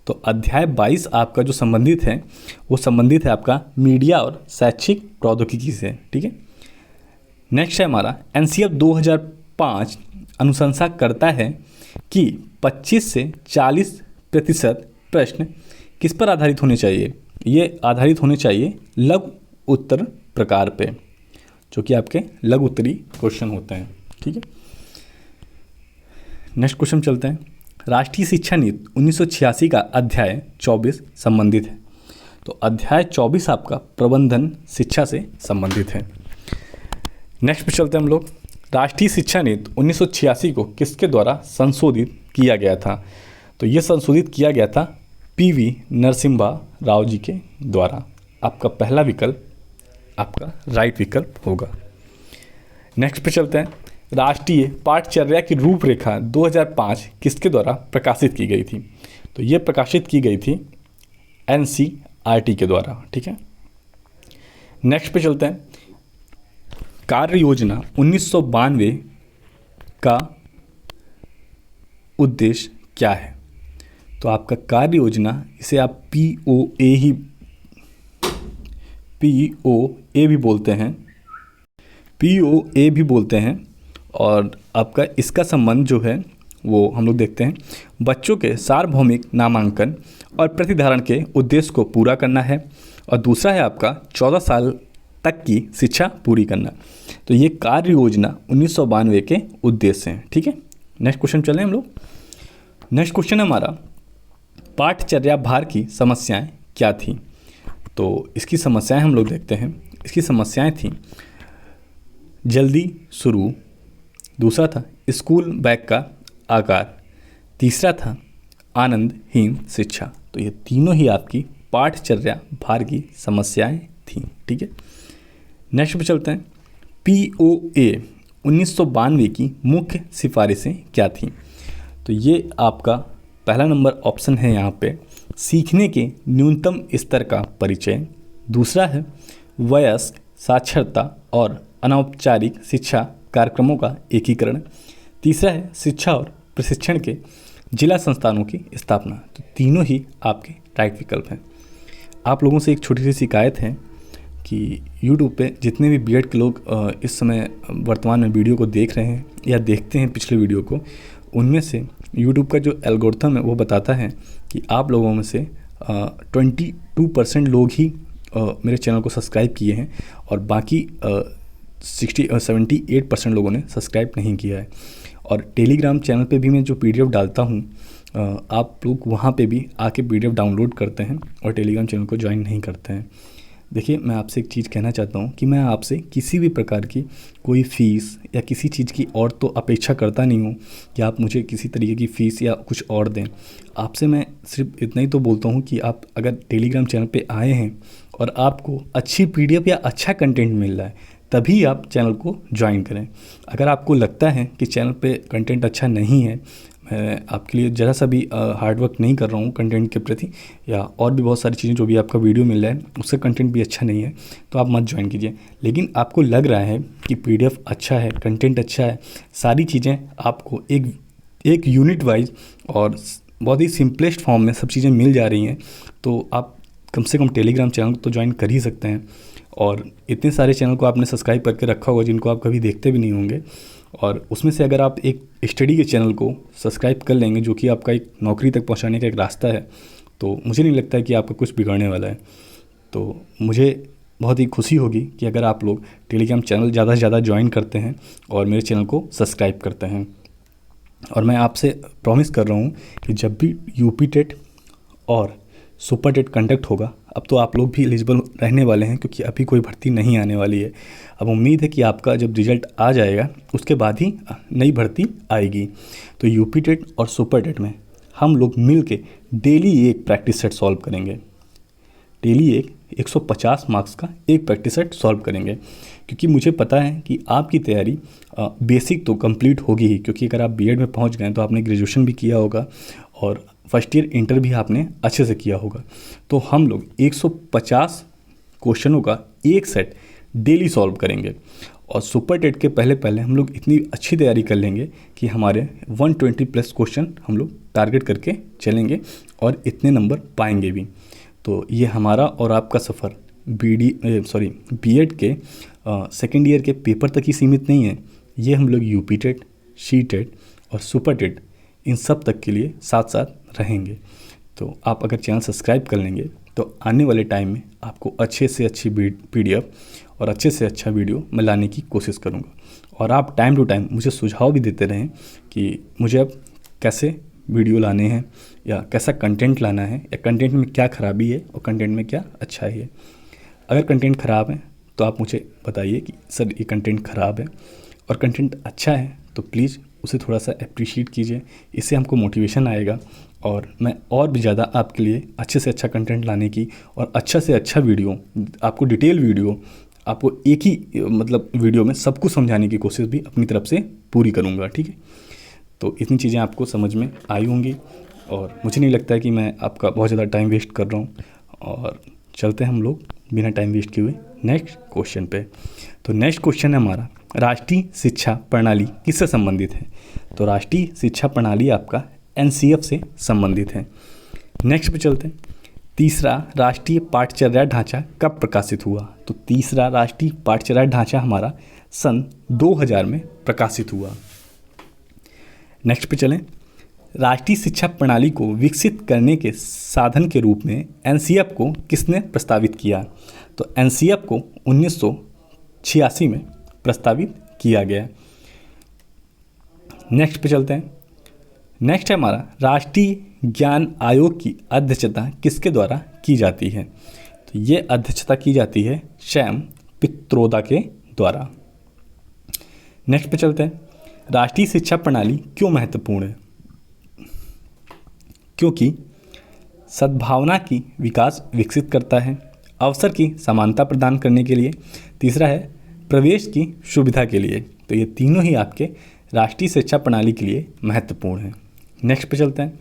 तो अध्याय 22 आपका जो संबंधित है वो संबंधित है आपका मीडिया और शैक्षिक प्रौद्योगिकी से। ठीक है, नेक्स्ट है हमारा एनसीएफ 2005 अनुशंसा करता है कि 25 से 40% प्रश्न किस पर आधारित होने चाहिए। ये आधारित होने चाहिए लघु उत्तर प्रकार पे, जो कि आपके लघु उत्तरी क्वेश्चन होते हैं। ठीक है, नेक्स्ट क्वेश्चन चलते हैं। राष्ट्रीय शिक्षा नीति 1986 का अध्याय 24 संबंधित है। तो अध्याय 24 आपका प्रबंधन शिक्षा से संबंधित है। नेक्स्ट पे चलते हैं हम लोग। राष्ट्रीय शिक्षा नीति 1986 को किसके द्वारा संशोधित किया गया था। तो ये संशोधित किया गया था PV नरसिम्हा राव जी के द्वारा। आपका पहला विकल्प आपका राइट विकल्प होगा। नेक्स्ट पे चलते हैं। राष्ट्रीय पाठचर्या की रूपरेखा 2005 किसके द्वारा प्रकाशित की गई थी। तो ये प्रकाशित की गई थी NCERT के द्वारा। ठीक है, नेक्स्ट पे चलते हैं। कार्य योजना 1992 का उद्देश्य क्या है। तो आपका कार्य योजना, इसे आप POA भी बोलते हैं, POA भी बोलते हैं। और आपका इसका संबंध जो है वो हम लोग देखते हैं, बच्चों के सार्वभौमिक नामांकन और प्रतिधारण के उद्देश्य को पूरा करना है। और दूसरा है आपका 14 साल तक की शिक्षा पूरी करना। तो ये कार्य योजना 1992 के उद्देश्य हैं। ठीक है, नेक्स्ट क्वेश्चन चलें हम लोग। नेक्स्ट क्वेश्चन है हमारा, पाठचर्या भार की समस्याएं क्या थी। तो इसकी समस्याएं हम लोग देखते हैं। इसकी समस्याएं थी जल्दी शुरू, दूसरा था स्कूल बैग का आकार, तीसरा था आनंदहीन शिक्षा। तो ये तीनों ही आपकी पाठचर्या भार की समस्याएं थीं। ठीक है, नेक्स्ट पे चलते हैं। POA 1992 की मुख्य सिफारिशें क्या थीं। तो ये आपका पहला नंबर ऑप्शन है यहाँ पे, सीखने के न्यूनतम स्तर का परिचय। दूसरा है वयस्क साक्षरता और अनौपचारिक शिक्षा कार्यक्रमों का एकीकरण। तीसरा है शिक्षा और प्रशिक्षण के जिला संस्थानों की स्थापना। तो तीनों ही आपके राइट विकल्प हैं। आप लोगों से एक छोटी सी शिकायत है कि YouTube पे जितने भी B.Ed के लोग इस समय वर्तमान में वीडियो को देख रहे हैं या देखते हैं पिछले वीडियो को, उनमें से YouTube का जो एल्गोरिथम है वो बताता है कि आप लोगों में से 22% लोग ही मेरे चैनल को सब्सक्राइब किए हैं और बाकी 78% लोगों ने सब्सक्राइब नहीं किया है। और टेलीग्राम चैनल पे भी मैं जो PDF डालता हूँ, आप लोग वहाँ पे भी आके PDF डाउनलोड करते हैं और टेलीग्राम चैनल को ज्वाइन नहीं करते हैं। देखिए, मैं आपसे एक चीज़ कहना चाहता हूँ कि मैं आपसे किसी भी प्रकार की कोई फ़ीस या किसी चीज़ की और तो अपेक्षा करता नहीं हूँ कि आप मुझे किसी तरीके की फ़ीस या कुछ और दें। आपसे मैं सिर्फ इतना ही तो बोलता हूँ कि आप अगर टेलीग्राम चैनल पे आए हैं और आपको अच्छी PDF या अच्छा कंटेंट मिल रहा है, तभी आप चैनल को ज्वाइन करें। अगर आपको लगता है कि चैनल पे कंटेंट अच्छा नहीं है, मैं आपके लिए ज़रा सा भी हार्ड वर्क नहीं कर रहा हूँ कंटेंट के प्रति, या और भी बहुत सारी चीज़ें जो भी आपका वीडियो मिल रहा है उसका कंटेंट भी अच्छा नहीं है, तो आप मत ज्वाइन कीजिए। लेकिन आपको लग रहा है कि PDF अच्छा है, कंटेंट अच्छा है, सारी चीज़ें आपको एक यूनिट वाइज और बहुत ही सिंपलेस्ट फॉर्म में सब चीज़ें मिल जा रही हैं, तो आप कम से कम टेलीग्राम चैनल तो ज्वाइन कर ही सकते हैं। और इतने सारे चैनल को आपने सब्सक्राइब करके रखा होगा जिनको आप कभी देखते भी नहीं होंगे, और उसमें से अगर आप एक स्टडी के चैनल को सब्सक्राइब कर लेंगे जो कि आपका एक नौकरी तक पहुंचाने का एक रास्ता है, तो मुझे नहीं लगता है कि आपका कुछ बिगड़ने वाला है। तो मुझे बहुत ही खुशी होगी कि अगर आप लोग टेलीग्राम चैनल ज़्यादा से ज़्यादा ज्वाइन करते हैं और मेरे चैनल को सब्सक्राइब करते हैं। और मैं आपसे प्रॉमिस कर रहा हूँ कि जब भी UP टेट और सुपर टेट कंडक्ट होगा, अब तो आप लोग भी एलिजिबल रहने वाले हैं क्योंकि अभी कोई भर्ती नहीं आने वाली है। अब उम्मीद है कि आपका जब रिजल्ट आ जाएगा उसके बाद ही नई भर्ती आएगी। तो UP टेट और सुपर टेट में हम लोग मिल के डेली एक प्रैक्टिस सेट सॉल्व करेंगे। डेली 150 मार्क्स का एक प्रैक्टिस सेट सॉल्व करेंगे, क्योंकि मुझे पता है कि आपकी तैयारी बेसिक तो कंप्लीट होगी ही, क्योंकि अगर आप B.Ed में पहुंच गए तो आपने ग्रेजुएशन भी किया होगा और फर्स्ट ईयर इंटर भी आपने अच्छे से किया होगा। तो हम लोग 150 क्वेश्चनों का एक सेट डेली सॉल्व करेंगे और सुपर टेट के पहले हम लोग इतनी अच्छी तैयारी कर लेंगे कि हमारे 120+ क्वेश्चन हम लोग टारगेट करके चलेंगे और इतने नंबर पाएंगे भी। तो ये हमारा और आपका सफ़र B.Ed के सेकेंड ईयर के पेपर तक ही सीमित नहीं है। ये हम लोग UP टेट, C टेट और सुपर टेट इन सब तक के लिए साथ साथ रहेंगे। तो आप अगर चैनल सब्सक्राइब कर लेंगे तो आने वाले टाइम में आपको अच्छे से अच्छी PDF और अच्छे से अच्छा वीडियो मैं लाने की कोशिश करूँगा। और आप टाइम टू टाइम मुझे सुझाव भी देते रहें कि मुझे अब कैसे वीडियो लाने हैं या कैसा कंटेंट लाना है, या कंटेंट में क्या ख़राबी है और कंटेंट में क्या अच्छाई है। अगर कंटेंट ख़राब है तो आप मुझे बताइए कि सर ये कंटेंट ख़राब है, और कंटेंट अच्छा है तो प्लीज़ उसे थोड़ा सा अप्रिशिएट कीजिए। इससे हमको मोटिवेशन आएगा और मैं और भी ज़्यादा आपके लिए अच्छे से अच्छा कंटेंट लाने की और अच्छा से अच्छा वीडियो, आपको डिटेल वीडियो, आपको एक ही मतलब वीडियो में सब कुछ समझाने की कोशिश भी अपनी तरफ से पूरी करूँगा। ठीक है, तो इतनी चीज़ें आपको समझ में आई होंगी और मुझे नहीं लगता है कि मैं आपका बहुत ज़्यादा टाइम वेस्ट कर रहा हूँ। और चलते हैं हम लोग बिना टाइम वेस्ट किए हुए नेक्स्ट क्वेश्चन पे। तो नेक्स्ट क्वेश्चन है हमारा, राष्ट्रीय शिक्षा प्रणाली किससे संबंधित है। तो राष्ट्रीय शिक्षा प्रणाली आपका NCF से संबंधित है। नेक्स्ट पे चलते हैं, तीसरा राष्ट्रीय पाठचर्या ढांचा कब प्रकाशित हुआ? तो तीसरा राष्ट्रीय पाठचर्या ढांचा हमारा सन 2000 में प्रकाशित हुआ। नेक्स्ट पे चलें। राष्ट्रीय शिक्षा प्रणाली को विकसित करने के साधन के रूप में एनसीएफ को किसने प्रस्तावित किया? तो एनसीएफ को 1986 में प्रस्तावित किया गया। नेक्स्ट पे चलते हैं। नेक्स्ट है हमारा राष्ट्रीय ज्ञान आयोग की अध्यक्षता किसके द्वारा की जाती है? तो ये अध्यक्षता की जाती है सैम पित्रोदा के द्वारा। नेक्स्ट पे चलते हैं। राष्ट्रीय शिक्षा प्रणाली क्यों महत्वपूर्ण है? क्योंकि सद्भावना की विकास विकसित करता है, अवसर की समानता प्रदान करने के लिए, तीसरा है प्रवेश की सुविधा के लिए। तो ये तीनों ही आपके राष्ट्रीय शिक्षा प्रणाली के लिए महत्वपूर्ण है। नेक्स्ट पे चलते हैं।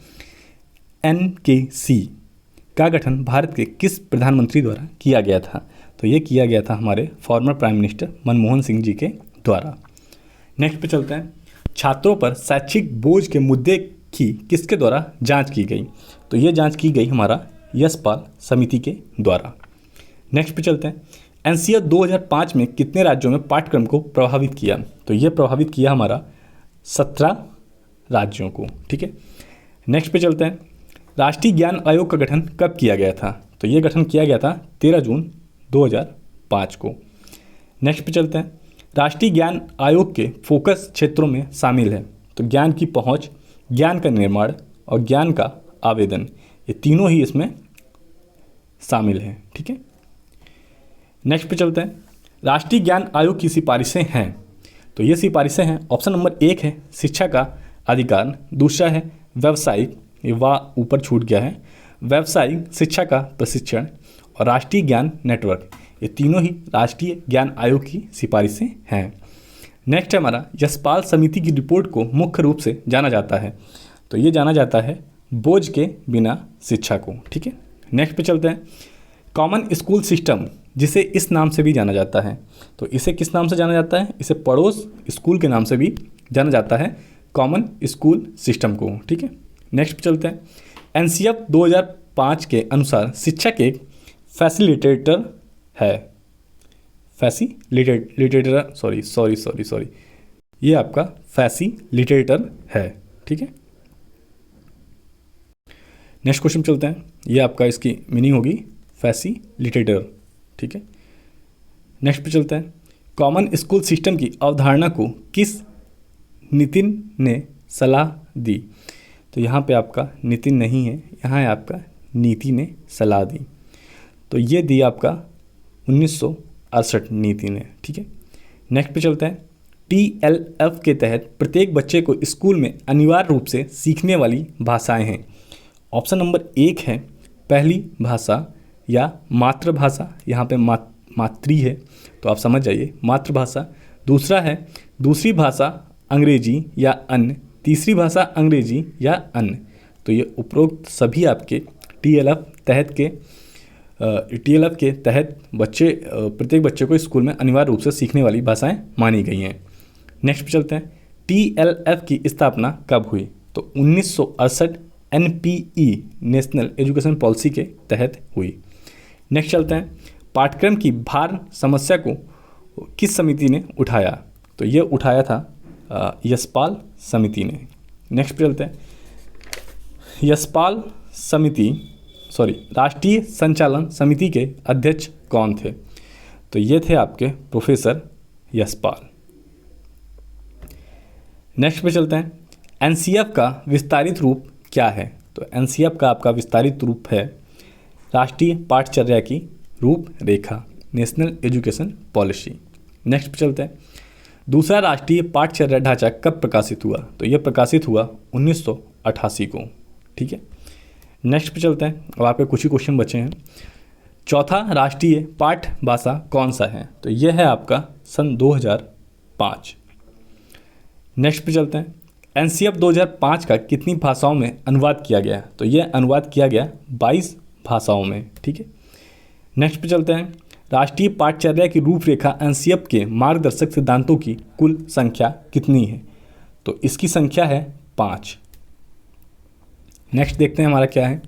एनकेसी का गठन भारत के किस प्रधानमंत्री द्वारा किया गया था? तो ये किया गया था हमारे former prime minister Manmohan Singh ji के द्वारा। नेक्स्ट पे चलते हैं। छात्रों पर शैक्षिक बोझ के मुद्दे की किसके द्वारा जांच की गई? तो ये जांच की गई हमारा यशपाल समिति के द्वारा। नेक्स्ट पे चलते हैं। एनसीएफ 2005 में कितने राज्यों में पाठ्यक्रम को प्रभावित किया? तो ये प्रभावित किया हमारा 17 राज्यों को। ठीक है। नेक्स्ट पे चलते हैं। राष्ट्रीय ज्ञान आयोग का गठन कब किया गया था? तो ये गठन किया गया था 13 जून 2005 को। नेक्स्ट पे चलते हैं। राष्ट्रीय ज्ञान आयोग के फोकस क्षेत्रों में शामिल है तो ज्ञान की पहुंच, ज्ञान का निर्माण और ज्ञान का आवेदन, ये तीनों ही इसमें शामिल हैं। ठीक है। नेक्स्ट पे चलते हैं। राष्ट्रीय ज्ञान आयोग की सिफारिशें हैं तो ये सिफारिशें हैं, ऑप्शन नंबर 1 है शिक्षा का अधिकार, दूसरा है व्यावसायिक, ये वाह ऊपर छूट गया है, व्यावसायिक शिक्षा का प्रशिक्षण और राष्ट्रीय ज्ञान नेटवर्क, ये तीनों ही राष्ट्रीय ज्ञान आयोग की सिफारिशें हैं। नेक्स्ट है हमारा यशपाल समिति की रिपोर्ट को मुख्य रूप से जाना जाता है तो ये जाना जाता है बोझ के बिना शिक्षा को। ठीक है। नेक्स्ट पे चलते हैं। कॉमन स्कूल सिस्टम जिसे इस नाम से भी जाना जाता है तो इसे किस नाम से जाना जाता है? इसे पड़ोस स्कूल के नाम से भी जाना जाता है, कॉमन स्कूल सिस्टम को। ठीक है। नेक्स्ट पे चलते हैं। एनसीएफ 2005 के अनुसार शिक्षा के फैसिलिटेटर है, फैसिलिटेटर सॉरी ये आपका फैसिलिटेटर है। ठीक है। नेक्स्ट क्वेश्चन चलते हैं। ये आपका इसकी मीनिंग होगी फैसिलिटेटर। ठीक है। नेक्स्ट पे चलते हैं। कॉमन स्कूल सिस्टम की अवधारणा को किस नितिन ने सलाह दी? तो यहाँ पे आपका नितिन नहीं है, यहाँ है आपका नीति ने सलाह दी। तो ये दी आपका 1968 नीति ने। ठीक है। नेक्स्ट पे चलते हैं। TLF के तहत प्रत्येक बच्चे को स्कूल में अनिवार्य रूप से सीखने वाली भाषाएं हैं। ऑप्शन नंबर 1 है पहली भाषा या मातृभाषा, यहाँ पे मातृ है तो आप समझ जाइए मातृभाषा, दूसरा है दूसरी भाषा अंग्रेजी या अन्य, तीसरी भाषा अंग्रेजी या अन्य। तो ये उपरोक्त सभी आपके TLF के तहत प्रत्येक बच्चे को स्कूल में अनिवार्य रूप से सीखने वाली भाषाएं मानी गई हैं। नेक्स्ट पे चलते हैं। TLF की स्थापना कब हुई? तो 1968 NPE नेशनल एजुकेशन पॉलिसी के तहत हुई। नेक्स्ट चलते हैं। पाठ्यक्रम की भार समस्या को किस समिति ने उठाया? तो ये उठाया था यशपाल समिति ने। नेक्स्ट पे चलते हैं। राष्ट्रीय संचालन समिति के अध्यक्ष कौन थे? तो ये थे आपके प्रोफेसर यशपाल। नेक्स्ट पे चलते हैं। एनसीएफ का विस्तारित रूप क्या है? तो एनसीएफ का आपका विस्तारित रूप है राष्ट्रीय पाठचर्या की रूपरेखा, नेशनल एजुकेशन पॉलिसी। नेक्स्ट पे चलते हैं। दूसरा राष्ट्रीय पाठचर्या ढांचा कब प्रकाशित हुआ? तो यह प्रकाशित हुआ 1988 को। ठीक है। नेक्स्ट पे चलते हैं। अब आपके कुछ ही क्वेश्चन बचे हैं। चौथा राष्ट्रीय पाठ भाषा कौन सा है? तो यह है आपका सन 2005। नेक्स्ट पे चलते हैं। एनसीएफ 2005 का कितनी भाषाओं में अनुवाद किया गया? तो यह अनुवाद किया गया 22 भाषाओं में। ठीक है। नेक्स्ट पे चलते हैं। राष्ट्रीय पाठचर्या की रूपरेखा एनसीएफ के मार्गदर्शक सिद्धांतों की कुल संख्या कितनी है? तो इसकी संख्या है 5। नेक्स्ट देखते हैं हमारा क्या है।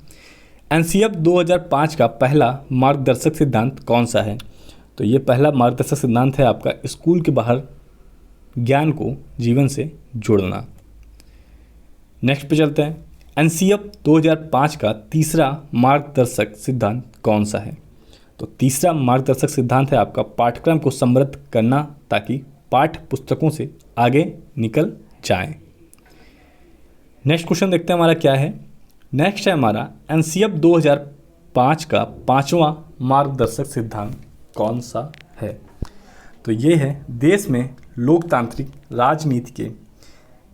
एनसीएफ 2005 का पहला मार्गदर्शक सिद्धांत कौन सा है? तो ये पहला मार्गदर्शक सिद्धांत है आपका स्कूल के बाहर ज्ञान को जीवन से जोड़ना। नेक्स्ट पे चलते हैं। एनसीएफ 2005 का तीसरा मार्गदर्शक सिद्धांत कौन सा है? तो तीसरा मार्गदर्शक सिद्धांत है आपका पाठ्यक्रम को समृद्ध करना ताकि पाठ्य पुस्तकों से आगे निकल जाएं। नेक्स्ट क्वेश्चन देखते हैं हमारा क्या है। नेक्स्ट है हमारा एनसीएफ 2005 का पांचवा मार्गदर्शक सिद्धांत कौन सा है? तो ये है देश में लोकतांत्रिक राजनीति के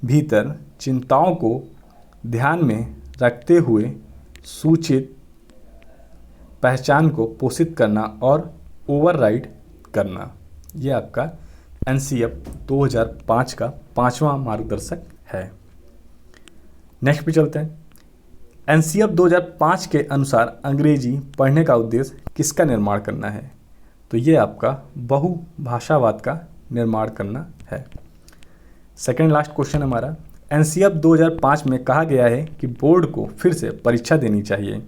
भीतर चिंताओं को ध्यान में रखते हुए सूचित पहचान को पोषित करना और ओवरराइड करना। ये आपका एनसीएफ 2005 का पांचवा मार्गदर्शक है। नेक्स्ट पे चलते हैं। एनसीएफ 2005 के अनुसार अंग्रेजी पढ़ने का उद्देश्य किसका निर्माण करना है? तो ये आपका बहुभाषावाद का निर्माण करना है। सेकेंड लास्ट क्वेश्चन हमारा, एनसीएफ 2005 में कहा गया है कि बोर्ड को फिर से परीक्षा देनी चाहिए।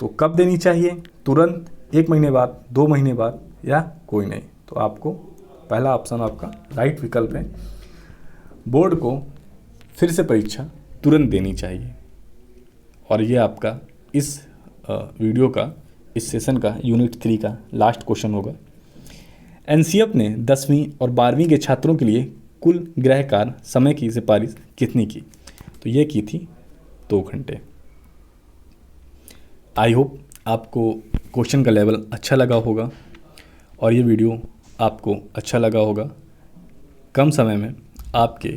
तो कब देनी चाहिए? तुरंत, 1 महीने बाद, 2 महीने बाद, या कोई नहीं? तो आपको पहला ऑप्शन आपका राइट विकल्प है, बोर्ड को फिर से परीक्षा तुरंत देनी चाहिए। और ये आपका इस वीडियो का, इस सेशन का यूनिट 3 का लास्ट क्वेश्चन होगा। एनसीएफ ने 10वीं और 12वीं के छात्रों के लिए कुल गृह कार्य समय की सिफारिश कितनी की? तो ये की थी 2 घंटे। आई होप आपको क्वेश्चन का लेवल अच्छा लगा होगा और ये वीडियो आपको अच्छा लगा होगा। कम समय में आपके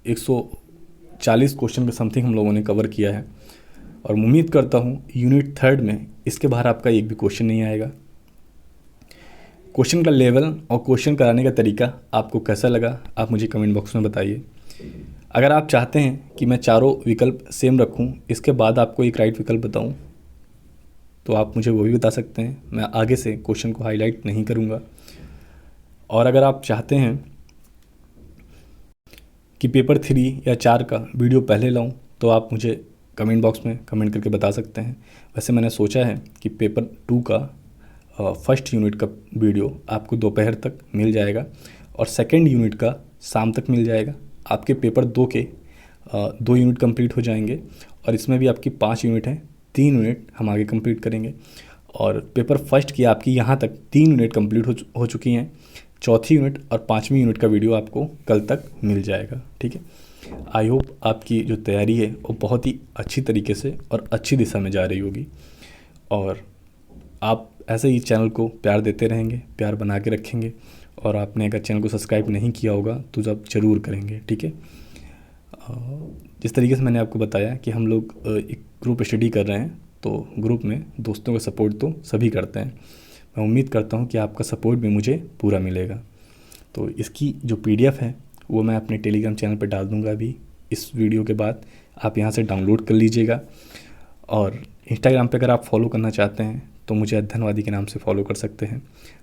140 क्वेश्चन के समथिंग हम लोगों ने कवर किया है और उम्मीद करता हूँ यूनिट 3 में इसके बाहर आपका एक भी क्वेश्चन नहीं आएगा। क्वेश्चन का लेवल और क्वेश्चन कराने का तरीका आपको कैसा लगा आप मुझे कमेंट बॉक्स में बताइए। अगर आप चाहते हैं कि मैं चारों विकल्प सेम रखूं, इसके बाद आपको एक राइट विकल्प बताऊं, तो आप मुझे वो भी बता सकते हैं। मैं आगे से क्वेश्चन को हाईलाइट नहीं करूंगा। और अगर आप चाहते हैं कि पेपर 3 या 4 का वीडियो पहले लाऊं, तो आप मुझे कमेंट बॉक्स में कमेंट करके बता सकते हैं। वैसे मैंने सोचा है कि पेपर 2 का फर्स्ट यूनिट का वीडियो आपको दोपहर तक मिल जाएगा और सेकंड यूनिट का शाम तक मिल जाएगा। आपके पेपर 2 के 2 यूनिट कंप्लीट हो जाएंगे और इसमें भी आपकी 5 यूनिट हैं, 3 यूनिट हम आगे कंप्लीट करेंगे। और पेपर फर्स्ट की आपकी यहाँ तक 3 यूनिट कंप्लीट हो चुकी हैं। चौथी यूनिट और 5वीं यूनिट का वीडियो आपको कल तक मिल जाएगा। ठीक है, आई होप आपकी जो तैयारी है वो बहुत ही अच्छी तरीके से और अच्छी दिशा में जा रही होगी और आप ऐसे ही चैनल को प्यार देते रहेंगे, प्यार बना के रखेंगे। और आपने अगर चैनल को सब्सक्राइब नहीं किया होगा तो जब ज़रूर करेंगे। ठीक है, जिस तरीके से मैंने आपको बताया कि हम लोग एक ग्रुप स्टडी कर रहे हैं, तो ग्रुप में दोस्तों का सपोर्ट तो सभी करते हैं। मैं उम्मीद करता हूं कि आपका सपोर्ट भी मुझे पूरा मिलेगा। तो इसकी जो PDF है वो मैं अपने टेलीग्राम चैनल पर डाल दूंगा अभी इस वीडियो के बाद। आप यहां से डाउनलोड कर लीजिएगा। और इंस्टाग्राम पे अगर आप फॉलो करना चाहते हैं तो मुझे अध्ययनवादी के नाम से फॉलो कर सकते हैं।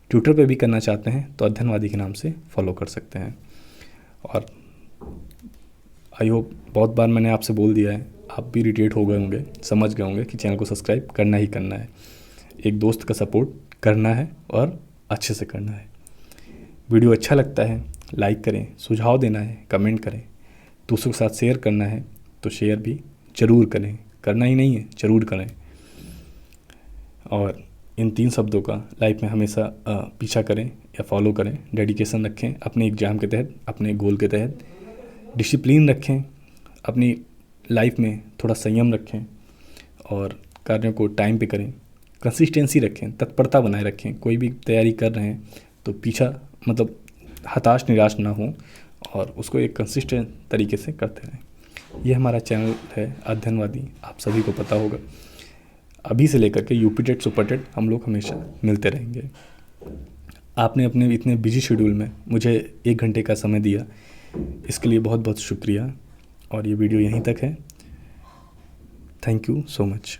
ट्विटर पे भी करना चाहते हैं तो अध्ययनवादी के नाम से फॉलो कर सकते हैं। और आई होप बहुत बार मैंने आपसे बोल दिया है, आप भी इरिटेट हो गए होंगे, समझ गए होंगे कि चैनल को सब्सक्राइब करना ही करना है। एक दोस्त का सपोर्ट करना है और अच्छे से करना है। वीडियो अच्छा लगता है लाइक करें, सुझाव देना है कमेंट करें, दूसरों के साथ शेयर करना है तो शेयर भी ज़रूर करें, करना ही नहीं है ज़रूर करें। और इन 3 शब्दों का लाइफ में हमेशा पीछा करें या फॉलो करें। डेडिकेशन रखें अपने एग्ज़ाम के तहत, अपने गोल के तहत, डिसिप्लिन रखें, अपनी लाइफ में थोड़ा संयम रखें और कार्यों को टाइम पे करें, कंसिस्टेंसी रखें, तत्परता बनाए रखें। कोई भी तैयारी कर रहे हैं तो पीछा मतलब हताश निराश ना हो और उसको एक कंसिस्टेंट तरीके से करते रहें। ये हमारा चैनल है अध्ययनवादी, आप सभी को पता होगा। अभी से लेकर के यूपी टेट सुपर टेट हम लोग हमेशा मिलते रहेंगे। आपने अपने इतने बिजी शेड्यूल में मुझे 1 घंटे का समय दिया, इसके लिए बहुत बहुत शुक्रिया। और ये वीडियो यहीं तक है। Thank you so much.